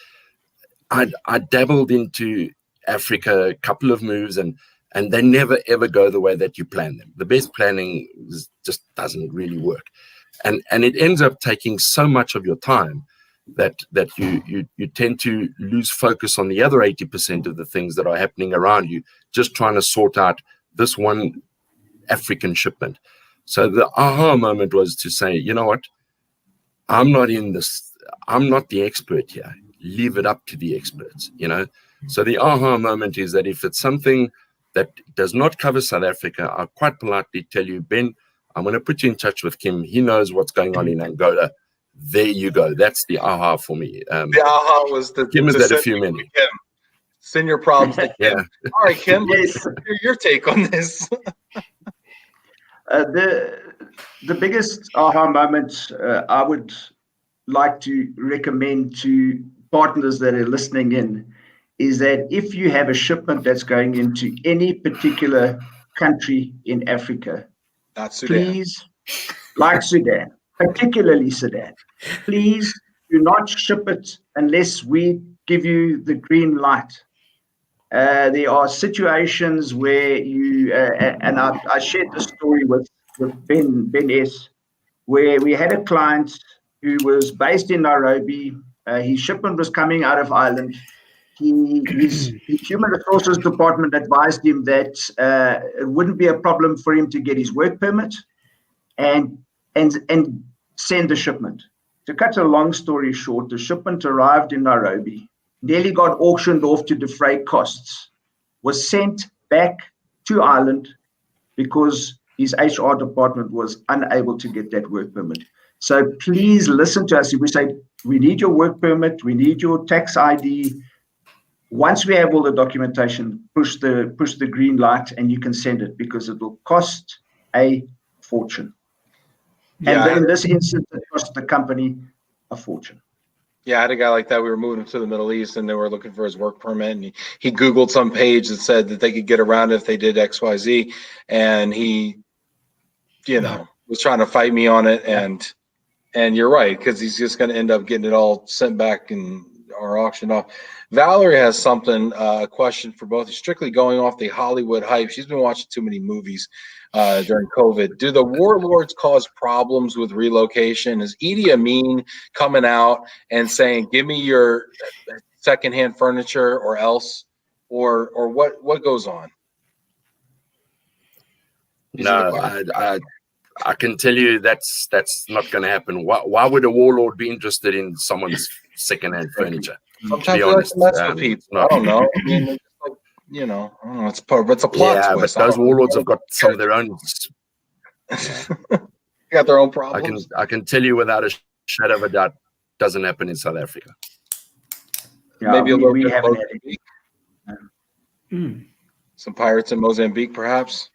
I dabbled into Africa, a couple of moves, and they never ever go the way that you plan them. The best planning just doesn't really work, and it ends up taking so much of your time that you tend to lose focus on the other 80% of the things that are happening around you, just trying to sort out this one African shipment. So the aha moment was to say, you know what, I'm not the expert here. Leave it up to the experts, you know. So the aha moment is that if it's something that does not cover South Africa, I'll quite politely tell you, Ben, I'm going to put you in touch with Kim. He knows what's going on in Angola. There you go. That's the aha for me. The aha was the Kim has had a few many. Send your problems to Kim. Yeah. All right, Kim, Yes. let's hear your take on this. The biggest aha moment I would like to recommend to partners that are listening in is that if you have a shipment that's going into any particular country in Africa, Not Sudan. please, like Sudan, particularly Sudan, please do not ship it unless we give you the green light. There are situations where you, and I shared the story with Ben S., where we had a client who was based in Nairobi. His shipment was coming out of Ireland. His human resources department advised him that it wouldn't be a problem for him to get his work permit and send the shipment. To cut a long story short, the shipment arrived in Nairobi, nearly got auctioned off to defray costs, was sent back to Ireland because his HR department was unable to get that work permit. So please listen to us. If we say, we need your work permit, we need your tax ID, once we have all the documentation, push the green light and you can send it, because it will cost a fortune. Yeah, And in this instance, it cost the company a fortune. Yeah, I had a guy like that. We were moving him to the Middle East, and they were looking for his work permit. And he Googled some page that said that they could get around it if they did X, Y, Z. And he, was trying to fight me on it. And you're right, because he's just going to end up getting it all sent back or auctioned off. Valerie has something, a question for both. Strictly going off the Hollywood hype. She's been watching too many movies during COVID. Do the warlords cause problems with relocation? Is Idi Amin coming out and saying, give me your secondhand furniture or else? Or what goes on? I can tell you that's not going to happen. Why would a warlord be interested in someone's secondhand furniture? Sometimes they like to mess with people. I don't know. I mean, it's like, I don't know. It's a plot yeah, twist. But those warlords have got some of their own. Got their own problems. I can tell you without a shadow of a doubt, doesn't happen in South Africa. Yeah, maybe a little bit of haven't Mozambique. Some pirates in Mozambique, perhaps.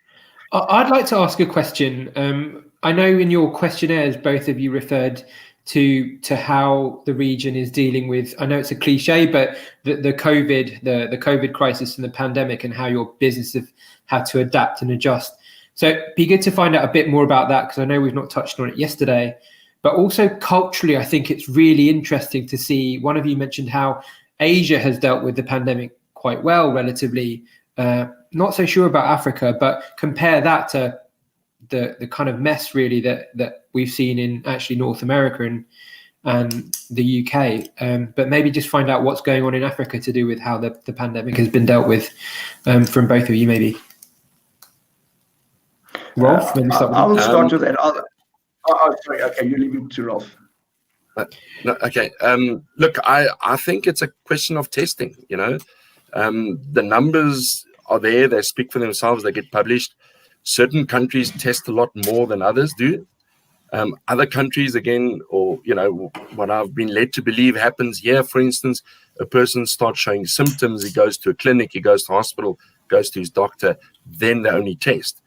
I'd like to ask a question. I know in your questionnaires, both of you referred to how the region is dealing with, I know it's a cliche, but the COVID crisis and the pandemic, and how your business have had to adapt and adjust. So it'd be good to find out a bit more about that, because I know we've not touched on it yesterday. But also culturally, I think it's really interesting to see, one of you mentioned how Asia has dealt with the pandemic quite well, relatively. Not so sure about Africa, but compare that to the kind of mess really that we've seen in actually North America and the UK. But maybe just find out what's going on in Africa to do with how the pandemic has been dealt with from both of you, maybe. Rolf, maybe start with I will start with that. Sorry. Okay, you leave it to Rolf. No, okay. Look, I think it's a question of testing. The numbers are there. They speak for themselves. They get published. Certain countries test a lot more than others do. Other countries, again, or what I've been led to believe happens here, for instance, a person starts showing symptoms. He goes to a clinic. He goes to hospital. Goes to his doctor. Then they only test.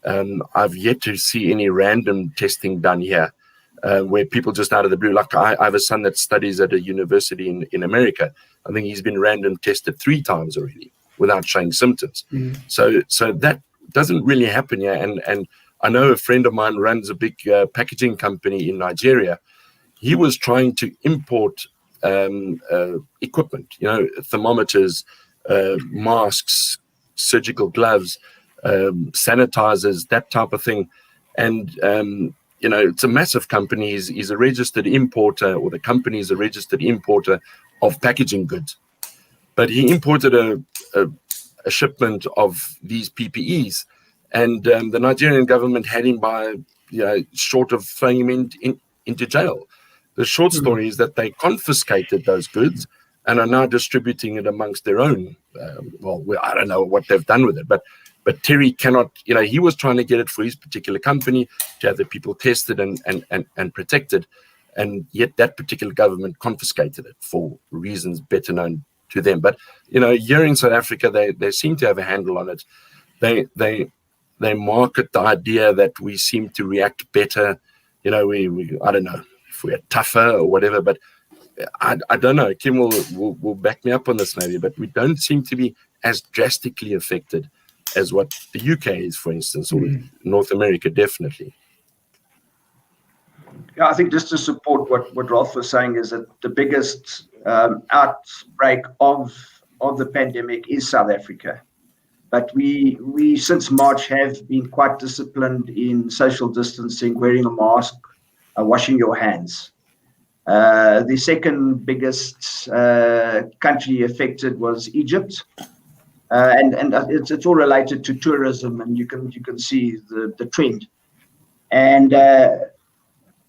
I've yet to see any random testing done here, where people just out of the blue, like I have a son that studies at a university in America. I think he's been random tested 3 times already without showing symptoms. So that doesn't really happen here. And I know a friend of mine runs a big packaging company in Nigeria. He was trying to import equipment, thermometers, masks, surgical gloves, sanitizers, that type of thing. And, it's a massive company. He's a registered importer, or the company is a registered importer of packaging goods. But he imported a shipment of these PPEs, and the Nigerian government had him by, short of throwing him into jail. The short story is that they confiscated those goods and are now distributing it amongst their own. I don't know what they've done with it, but Terry cannot, he was trying to get it for his particular company to have the people tested and protected. and yet that particular government confiscated it for reasons better known to them. But here in South Africa, they seem to have a handle on it. They market the idea that we seem to react better. We I don't know if we're tougher or whatever, but I don't know. Kim will back me up on this maybe, but we don't seem to be as drastically affected as what the UK is, for instance, or North America, definitely. Yeah, I think just to support what Rolf was saying is that the biggest outbreak of the pandemic is South Africa. But we since March have been quite disciplined in social distancing, wearing a mask, washing your hands. The second biggest country affected was Egypt, and it's all related to tourism, and you can see the trend. And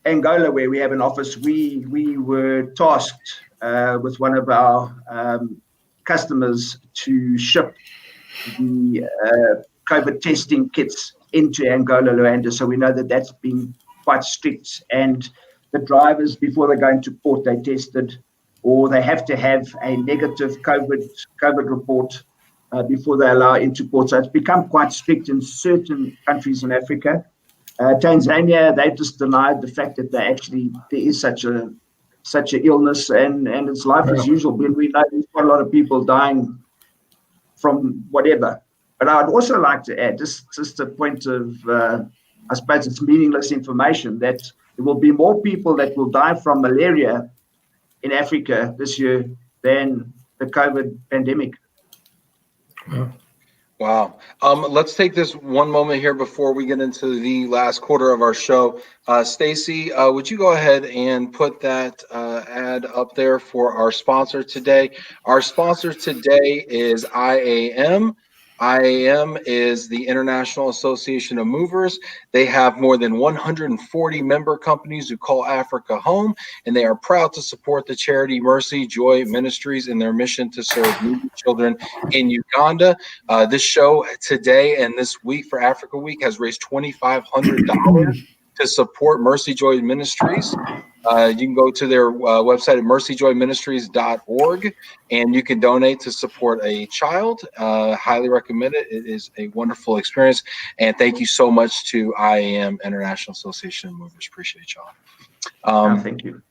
Angola, where we have an office, we were tasked with one of our customers to ship the COVID testing kits into Angola, Rwanda. So we know that that's been quite strict, and the drivers, before they go into port, they tested, or they have to have a negative COVID report before they allow into port. So it's become quite strict in certain countries in Africa. Tanzania, they just denied the fact that there is such a illness, and it's life as usual. When we know there's quite a lot of people dying from whatever. But I'd also like to add just a point of, I suppose it's meaningless information, that there will be more people that will die from malaria in Africa this year than the COVID pandemic. Wow. Let's take this one moment here before we get into the last quarter of our show. Stacy, would you go ahead and put that ad up there for our sponsor today? Our sponsor today is IAM. IAM is the International Association of Movers. They have more than 140 member companies who call Africa home, and they are proud to support the charity Mercy Joy Ministries in their mission to serve needy children in Uganda. This show today and this week for Africa Week has raised $2,500 to support Mercy Joy Ministries. You can go to their website at mercyjoyministries.org, and you can donate to support a child. Highly recommend it. It is a wonderful experience. And thank you so much to IAM, International Association of Movers. Appreciate y'all. Thank you.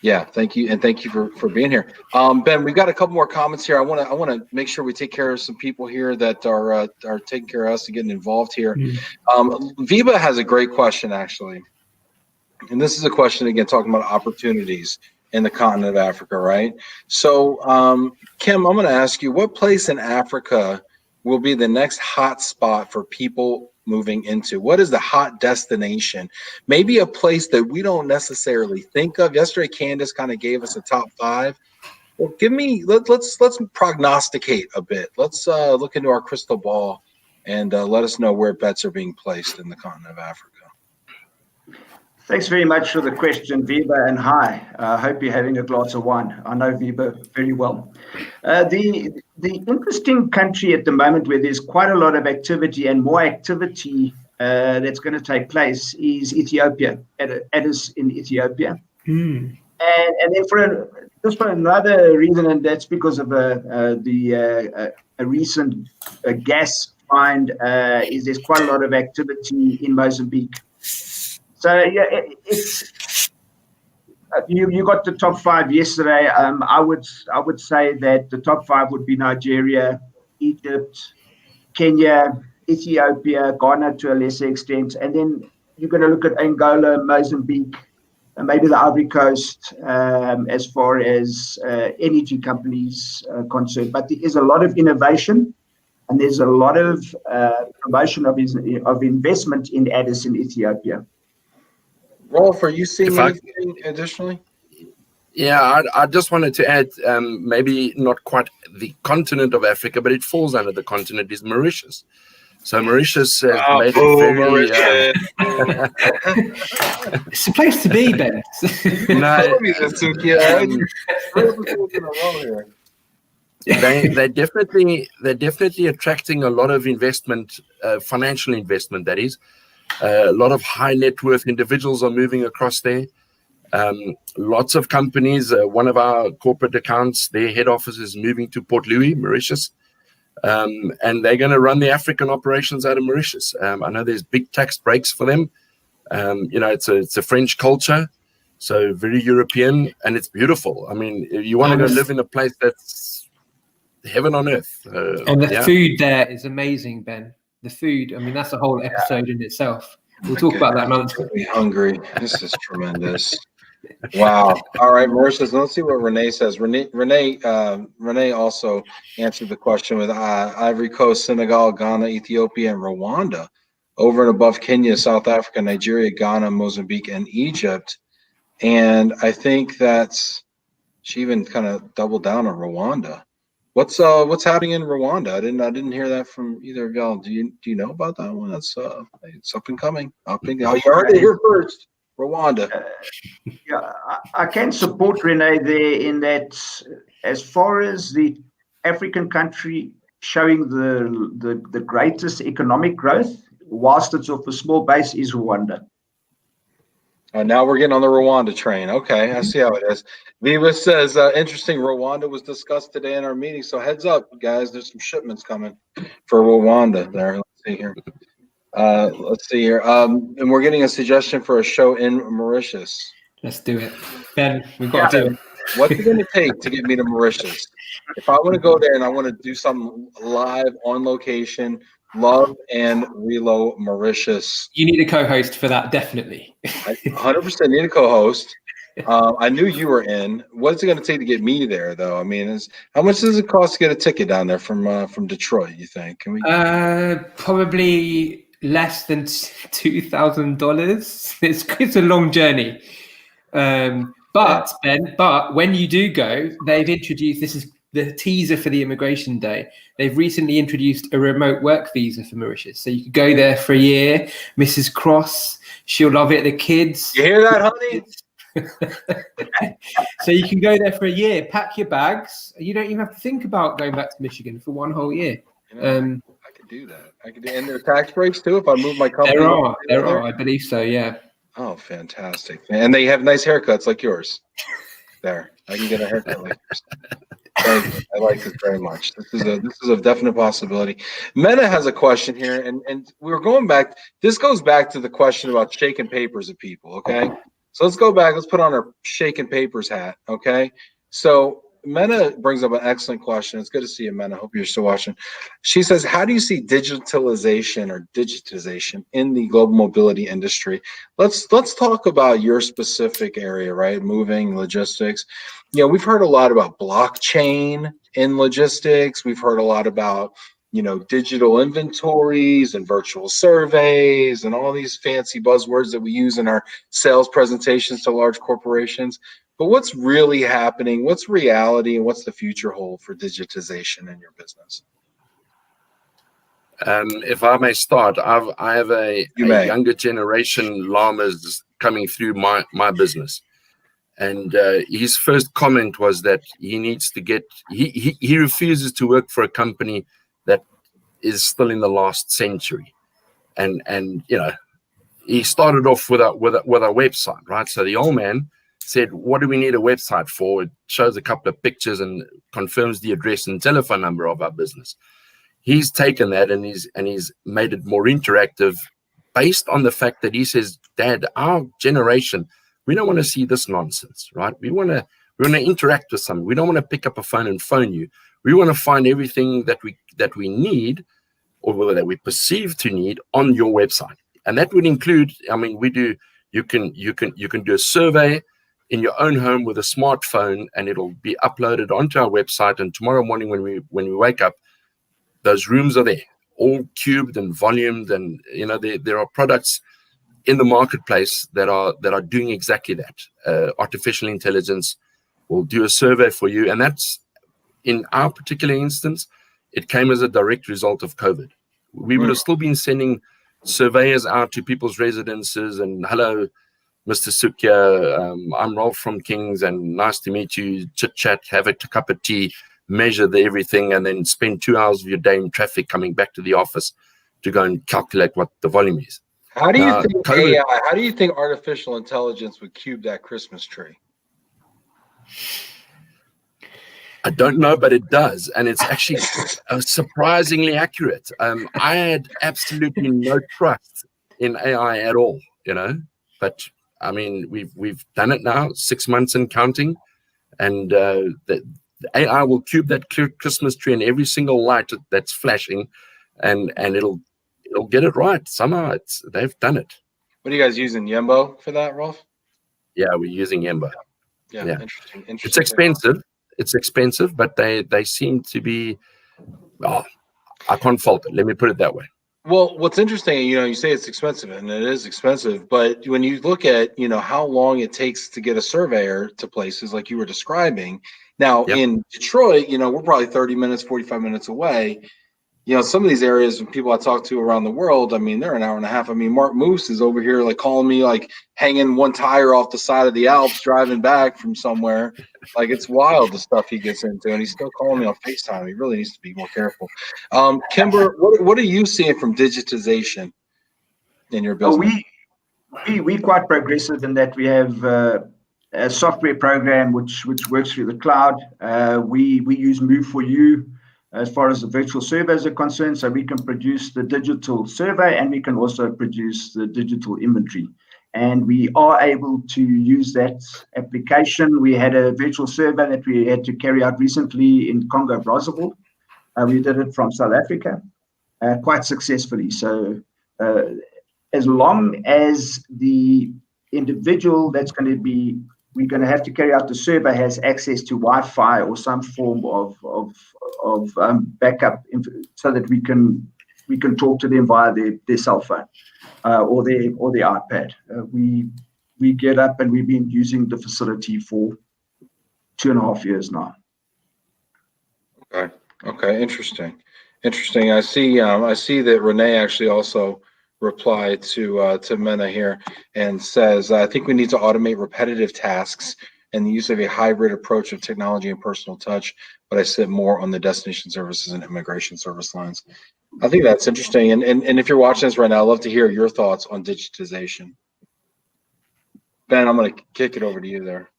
Yeah, thank you, and thank you for being here. Ben, we've got a couple more comments here. I want to make sure we take care of some people here that are taking care of us and getting involved here. Viva has a great question, actually. And this is a question, again, talking about opportunities in the continent of Africa, right? So, Kim, I'm going to ask you, what place in Africa will be the next hot spot for people moving into? What is the hot destination? Maybe a place that we don't necessarily think of. Yesterday, Candace kind of gave us a top 5. Well, let's prognosticate a bit. Let's look into our crystal ball and let us know where bets are being placed in the continent of Africa. Thanks very much for the question, Viva, and hi. I hope you're having a glass of wine. I know Viva very well. The interesting country at the moment where there's quite a lot of activity and more activity that's going to take place is Ethiopia, Addis in Ethiopia. And then for another reason, and that's because of a recent gas find, is there's quite a lot of activity in Mozambique. So yeah, it's you got the top 5 yesterday. I would say that the top 5 would be Nigeria, Egypt, Kenya, Ethiopia, Ghana to a lesser extent, and then you're going to look at Angola, Mozambique, and maybe the Ivory Coast as far as energy companies concerned. But there is a lot of innovation, and there's a lot of promotion of investment in Addis in Ethiopia. Rolf, are you seeing anything additionally? Yeah, I just wanted to add, maybe not quite the continent of Africa, but it falls under the continent, is Mauritius. So Mauritius made it very... It's a place to be, Ben. They're definitely attracting a lot of investment, financial investment, that is. A lot of high net worth individuals are moving across there. Lots of companies, one of our corporate accounts, their head office is moving to Port Louis, Mauritius. And they're going to run the African operations out of Mauritius. I know there's big tax breaks for them. It's a French culture, so very European, and it's beautiful. I mean, you want to go live in a place that's heaven on earth. And the food there is amazing, Ben. The food, I mean, that's a whole episode in itself. We'll talk about that another time. I'm hungry. This is tremendous. Wow. All right, Mauritius. Let's see what René says. René also answered the question with Ivory Coast, Senegal, Ghana, Ethiopia, and Rwanda. Over and above Kenya, South Africa, Nigeria, Ghana, Mozambique, and Egypt. And I think she even kind of doubled down on Rwanda. What's happening in Rwanda? I didn't hear that from either of y'all. Do you know about that one? It's up and coming. You heard it here first. Rwanda. I can support René there in that, as far as the African country showing the greatest economic growth, whilst it's off a small base, is Rwanda. Now we're getting on the Rwanda train. Okay, I see how it is. Viva says, interesting, Rwanda was discussed today in our meeting. So heads up, guys, there's some shipments coming for Rwanda there. Let's see here. And we're getting a suggestion for a show in Mauritius. Let's do it. Ben, we've got to do it. What's it going to take to get me to Mauritius? If I want to go there and I want to do something live on location, Love and Relo Mauritius. You need a co-host for that, definitely. I 100% need a co-host. I knew you were in. What's it going to take to get me there, though? I mean, how much does it cost to get a ticket down there from Detroit, you think? Can we? Probably less than $2,000. It's a long journey. But when you do go, they've introduced, this is the teaser for the immigration day. They've recently introduced a remote work visa for Mauritius. So you could go there for a year. Mrs. Cross, she'll love it. The kids. You hear that, honey? So you can go there for a year, pack your bags. You don't even have to think about going back to Michigan for one whole year. I could do that. And there are tax breaks too if I move my company. There are. I believe so. Yeah. Oh, fantastic! And they have nice haircuts like yours. There, I can get a haircut like yours. Thank you. I like this very much. This is a definite possibility. Mena has a question here, and we're going back. This goes back to the question about shaking papers at people. Okay, so let's go back. Let's put on our shaking papers hat. Okay, so Mena brings up an excellent question. It's good to see you, Mena. I hope you're still watching. She says, how do you see digitization in the global mobility industry? Let's talk about your specific area, right? Moving, logistics. We've heard a lot about blockchain in logistics. We've heard a lot about, digital inventories and virtual surveys and all these fancy buzzwords that we use in our sales presentations to large corporations. But what's really happening? What's reality, and what's the future hold for digitization in your business? If I may start, I have a younger generation Lamers coming through my business, and his first comment was that he needs to get. He refuses to work for a company that is still in the last century, and he started off with a website, right? So the old man said, what do we need a website for? It shows a couple of pictures and confirms the address and telephone number of our business. He's taken that and he's made it more interactive based on the fact that he says, Dad, our generation, we don't want to see this nonsense, right? We want to interact with someone. We don't want to pick up a phone and phone you. We want to find everything that we need, or that we perceive to need, on your website. And that would include, you can do a survey in your own home with a smartphone, and it'll be uploaded onto our website. And tomorrow morning when we wake up, those rooms are there, all cubed and volumed. And there are products in the marketplace that are doing exactly that. Artificial intelligence will do a survey for you, and that's, in our particular instance, it came as a direct result of COVID. We would have still been sending surveyors out to people's residences and, hello, Mr. Sookia, I'm Rolf from Kings, and nice to meet you, chit-chat, have a cup of tea, measure everything, and then spend 2 hours of your day in traffic coming back to the office to go and calculate what the volume is. How do you Now, think COVID, AI, how do you think artificial intelligence would cube that Christmas tree? I don't know, but it does, and it's actually surprisingly accurate. I had absolutely no trust in AI at all, but I mean, we've done it now, 6 months and counting, and the AI will cube that Christmas tree and every single light that's flashing, and it'll get it right somehow. They've done it. What are you guys using, Yembo, for that, Rolf? Yeah, we're using Yemba. Yeah. Interesting. It's expensive. It's expensive, but they seem to be. Oh, I can't fault it. Let me put it that way. Well, what's interesting, you say it's expensive, and it is expensive, but when you look at, how long it takes to get a surveyor to places like you were describing, now in Detroit, we're probably 30 minutes, 45 minutes away. Some of these areas and people I talk to around the world, I mean, they're an hour and a half. I mean, Mark Moose is over here, like, calling me, like, hanging one tire off the side of the Alps, driving back from somewhere. Like, it's wild, the stuff he gets into, and he's still calling me on FaceTime. He really needs to be more careful. Kimber, what are you seeing from digitization in your business? We're quite progressive in that we have a software program which works through the cloud. We use Move4You as far as the virtual surveys are concerned, so we can produce the digital survey and we can also produce the digital inventory. And we are able to use that application. We had a virtual survey that we had to carry out recently in Congo, Brazzaville. We did it from South Africa quite successfully. So as long as the individual that's going to be, we're going to have to carry out the survey has access to Wi-Fi or some form of backup, so that we can talk to them via their cell phone or their iPad. We get up, and we've been using the facility for 2.5 years now. Okay. Interesting. I see that René actually also replied to Mena here and says, I think we need to automate repetitive tasks and the use of a hybrid approach of technology and personal touch, but I sit more on the destination services and immigration service lines. I think that's interesting. And if you're watching this right now, I'd love to hear your thoughts on digitization. Ben, I'm going to kick it over to you there.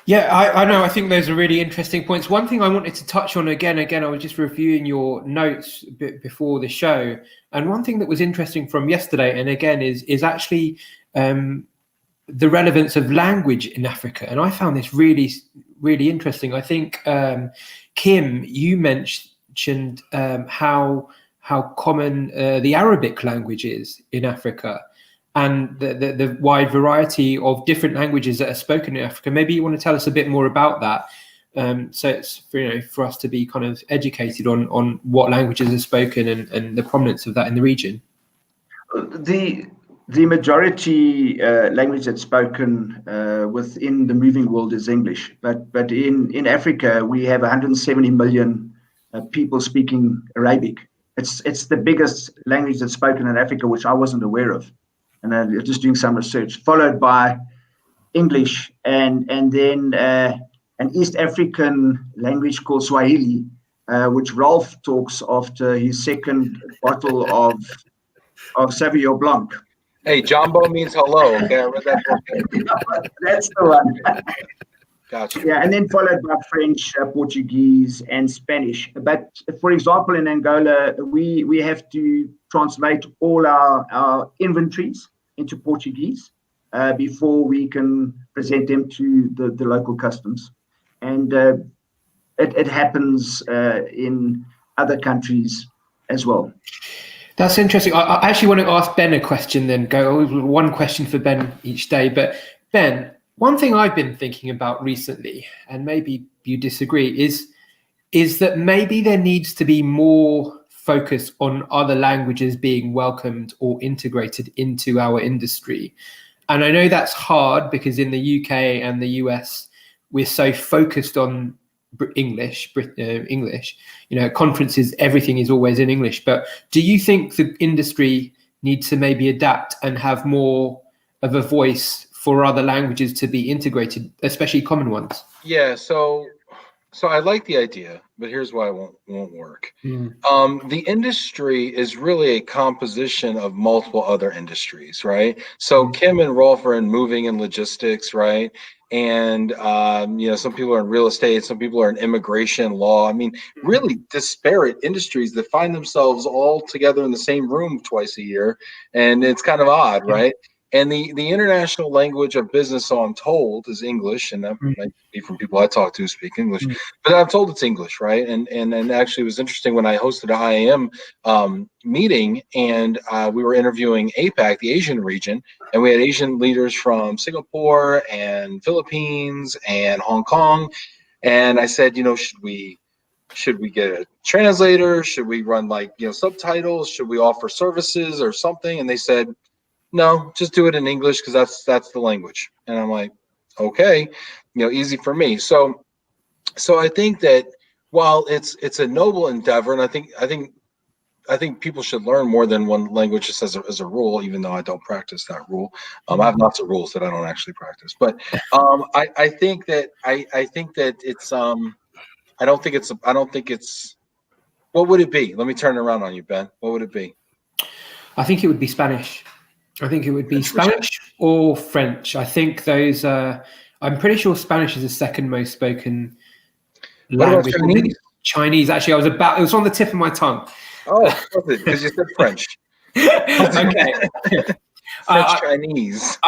Yeah, I know. I think those are really interesting points. One thing I wanted to touch on again, I was just reviewing your notes before the show. And one thing that was interesting from yesterday, and again, is actually the relevance of language in Africa. And I found this really, really interesting. I think, Kim, you mentioned how common the Arabic language is in Africa, and the wide variety of different languages that are spoken in Africa. Maybe you want to tell us a bit more about that, so it's for us to be kind of educated on what languages are spoken and the prominence of that in the region. The majority language that's spoken within the moving world is English, but in Africa we have 170 million people speaking Arabic. It's the biggest language that's spoken in Africa, which I wasn't aware of. And just doing some research, followed by English, and then an East African language called Swahili, which Rolf talks after his second bottle of Sauvignon Blanc. Hey, Jumbo means hello. Okay, I read that book. That's the one. Gotcha. Yeah, and then followed by French, Portuguese, and Spanish. But for example, in Angola, we have to translate all our inventories into Portuguese before we can present them to the local customs. And it happens in other countries as well. That's interesting. I actually want to ask Ben a question then. Go one question for Ben each day. But Ben, one thing I've been thinking about recently, and maybe you disagree, is that maybe there needs to be more focus on other languages being welcomed or integrated into our industry. And I know that's hard because in the UK and the US, we're so focused on English, conferences, everything is always in English. But do you think the industry needs to maybe adapt and have more of a voice for other languages to be integrated, especially common ones? Yeah, so So I like the idea, but here's why it won't work. The industry is really a composition of multiple other industries, right? So Kim and Rolf are in moving and logistics, right? And some people are in real estate, some people are in immigration law. I mean, really disparate industries that find themselves all together in the same room twice a year, and it's kind of odd, right? And the international language of business, so I'm told, is English, and that might be from people I talk to who speak English, but I'm told it's English, right? And actually, it was interesting when I hosted an IAM meeting, and we were interviewing APAC, the Asian region, and we had Asian leaders from Singapore and Philippines and Hong Kong, and I said, should we get a translator? Should we run subtitles? Should we offer services or something? And they said, no, just do it in English because that's the language. And I'm like, okay, easy for me. So I think that while it's a noble endeavor, and I think people should learn more than one language just as a rule, even though I don't practice that rule. I have lots of rules that I don't actually practice. But I think that it's I don't think it's what would it be? Let me turn it around on you, Ben. What would it be? I think it would be Spanish. I think it would be Spanish or French. I think those I'm pretty sure Spanish is the second most spoken language. What about Chinese? Chinese, actually, it was on the tip of my tongue. Oh, because you said French. Okay. Chinese.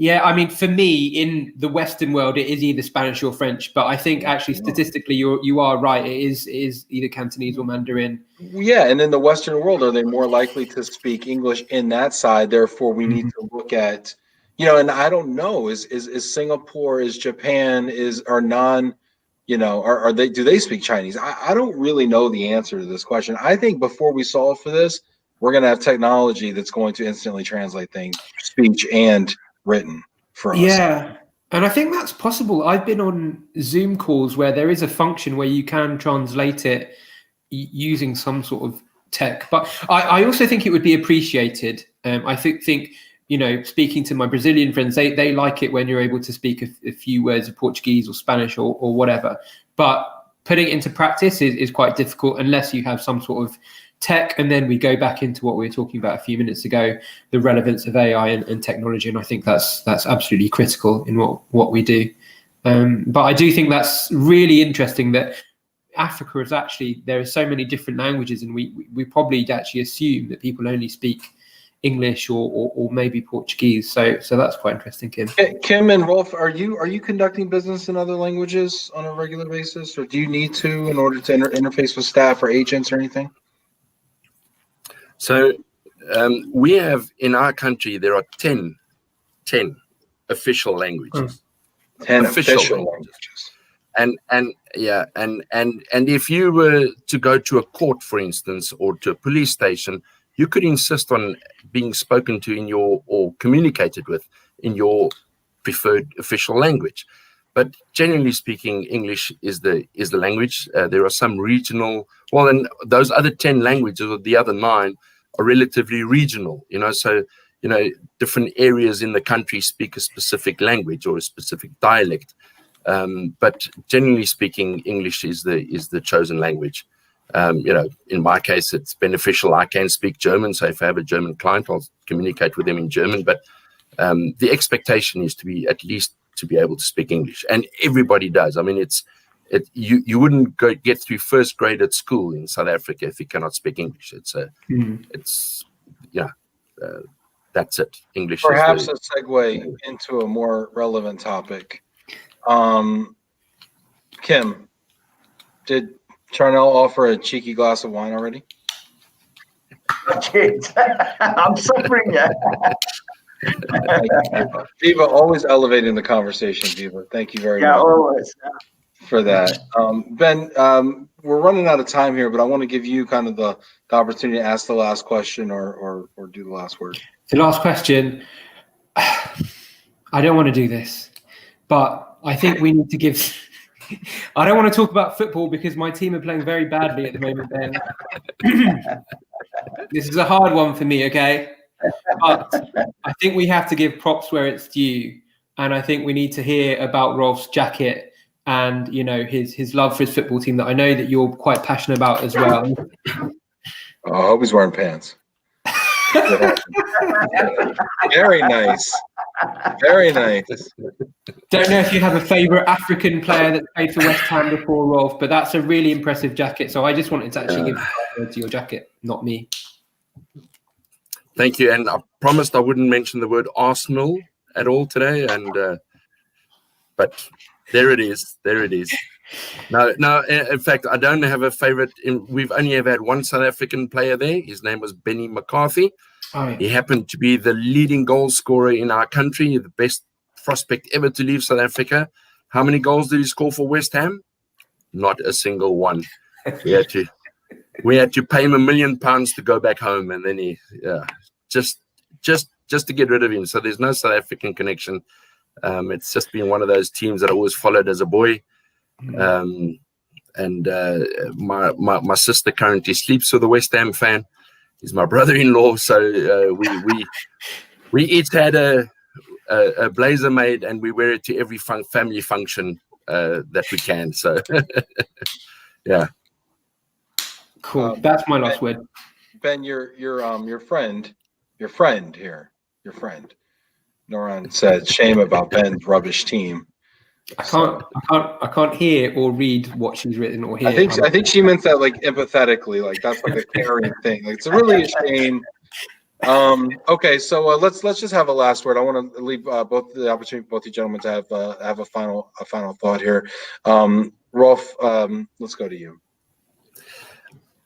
Yeah, I mean, for me, in the Western world, it is either Spanish or French. But I think actually, statistically, you are right. It is either Cantonese or Mandarin. Yeah, and in the Western world, are they more likely to speak English in that side? Therefore, we need to look at, and I don't know, is Singapore, is Japan, are non, are they, do they speak Chinese? I don't really know the answer to this question. I think before we solve for this, we're going to have technology that's going to instantly translate things, speech and written for us. Yeah, and I think that's possible. I've been on Zoom calls where there is a function where you can translate it using some sort of tech, but I also think it would be appreciated. I think speaking to my Brazilian friends, they like it when you're able to speak a few words of Portuguese or Spanish or whatever, but putting it into practice is quite difficult unless you have some sort of tech. And then we go back into what we were talking about a few minutes ago, the relevance of AI and technology. And I think that's absolutely critical in what we do. But I do think that's really interesting that Africa is actually, there are so many different languages, and we probably actually assume that people only speak English or maybe Portuguese. So that's quite interesting, Kim. Kim and Rolf, are you conducting business in other languages on a regular basis, or do you need to in order to interface with staff or agents or anything? So we have in our country, there are 10 official languages. 10 official languages. And if you were to go to a court, for instance, or to a police station, you could insist on being spoken to or communicated with in your preferred official language. But generally speaking, English is the language. There are some regional, and those other 10 languages, or the other 9, are relatively regional. So different areas in the country speak a specific language or a specific dialect. But generally speaking, English is the chosen language. In my case, it's beneficial. I can speak German, so if I have a German client, I'll communicate with them in German. But the expectation is to be able to speak English, and everybody does. I mean, you wouldn't get through first grade at school in South Africa if you cannot speak English. That's it. English. Perhaps a segue into a more relevant topic. Kim, did Charnel offer a cheeky glass of wine already? I'm suffering, yeah. Viva, always elevating the conversation, Viva. Thank you very much. Yeah, always. For that. Ben, we're running out of time here, but I want to give you kind of the opportunity to ask the last question or do the last word. The last question. I don't want to do this, but I think we need to give... I don't want to talk about football because my team are playing very badly at the moment, Ben. This is a hard one for me, okay? But I think we have to give props where it's due. And I think we need to hear about Rolf's jacket and his love for his football team that I know that you're quite passionate about as well. Oh, I hope he's wearing pants. Very nice. Very nice. Don't know if you have a favourite African player that played for West Ham before, Rolf, but that's a really impressive jacket. So I just wanted to actually give credit to your jacket, not me. Thank you. And I promised I wouldn't mention the word Arsenal at all today, but there it is. There it is. No. In fact, I don't have a favourite. We've only ever had one South African player there. His name was Benny McCarthy. Oh, yeah. He happened to be the leading goal scorer in our country, the best prospect ever to leave South Africa. How many goals did he score for West Ham? Not a single one. We had to pay him £1 million to go back home, and then he just to get rid of him. So there's no South African connection. It's just been one of those teams that I always followed as a boy. My sister currently sleeps with a West Ham fan. He's my brother-in-law, so we each had a blazer made, and we wear it to every family function that we can. So yeah, cool. That's my last word. Ben, your friend here, Noran said, shame about Ben's rubbish team. I can't hear or read what she's written or hear. I think she meant that like empathetically, like that's like a caring thing. Like, it's really a shame. Okay, so let's just have a last word. I want to leave both you gentlemen to have a final thought here. Rolf, let's go to you.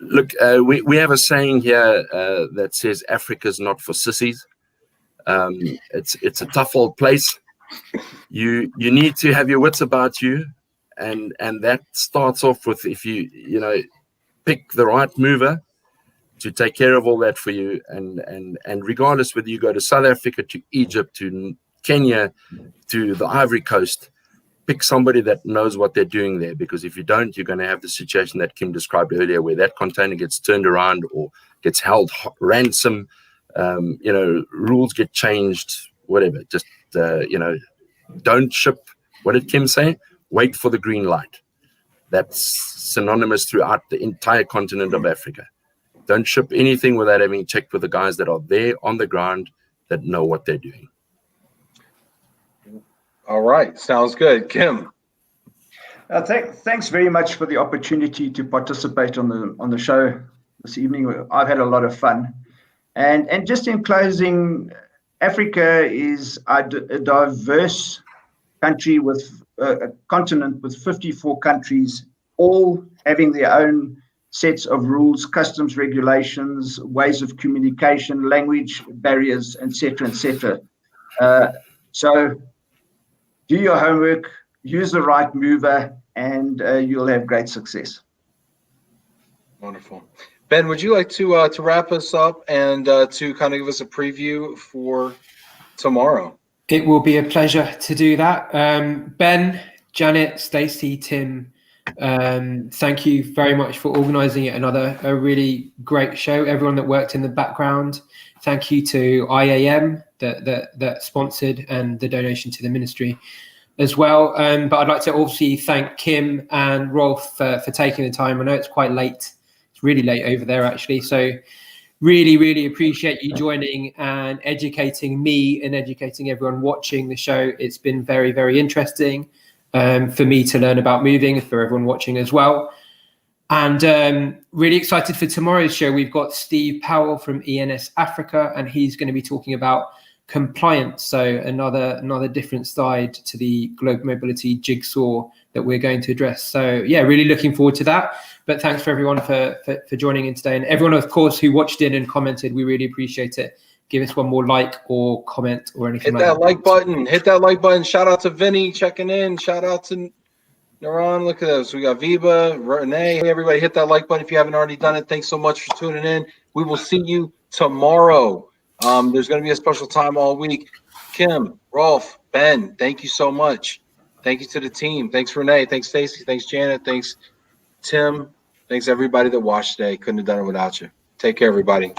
Look, we have a saying here that says Africa's not for sissies. It's a tough old place. You need to have your wits about you, and that starts off with if you pick the right mover to take care of all that for you, and regardless whether you go to South Africa, to Egypt, to Kenya, to the Ivory Coast, pick somebody that knows what they're doing there, because if you don't, you're going to have the situation that Kim described earlier, where that container gets turned around or gets held ransom, rules get changed, whatever. Just don't ship. What did Kim say? Wait for the green light. That's synonymous throughout the entire continent of Africa. Don't ship anything without having checked with the guys that are there on the ground that know what they're doing. All right, sounds good. Kim. Thanks very much for the opportunity to participate on the show this evening. I've had a lot of fun. And just in closing, Africa is a diverse country with a continent with 54 countries, all having their own sets of rules, customs, regulations, ways of communication, language barriers, etc., etc. So do your homework, use the right mover, and you'll have great success. Wonderful. Ben, would you like to wrap us up and to kind of give us a preview for tomorrow? It will be a pleasure to do that. Ben, Janet, Stacey, Tim, thank you very much for organising it. A really great show. Everyone that worked in the background. Thank you to IAM that sponsored, and the donation to the ministry as well. But I'd like to obviously thank Kim and Rolf for taking the time. I know it's quite late. It's really late over there, actually. So really, really appreciate you joining and educating me and educating everyone watching the show. It's been very, very interesting for me to learn about moving, for everyone watching as well. And really excited for tomorrow's show. We've got Steve Powell from ENS Africa, and he's going to be talking about compliance. So another different side to the global mobility jigsaw that we're going to address. So yeah, really looking forward to that. But thanks for everyone for joining in today. And everyone, of course, who watched in and commented, we really appreciate it. Give us one more like or comment or anything. Hit that like button. Hit that like button. Shout out to Vinny checking in. Shout out to Naran. Look at this. We got Viva, Renee. Hey, everybody, hit that like button if you haven't already done it. Thanks so much for tuning in. We will see you tomorrow. There's going to be a special time all week. Kim, Rolf, Ben, thank you so much. Thank you to the team. Thanks, Renee. Thanks, Stacey. Thanks, Janet. Thanks, Tim. Thanks, everybody that watched today. Couldn't have done it without you. Take care, everybody.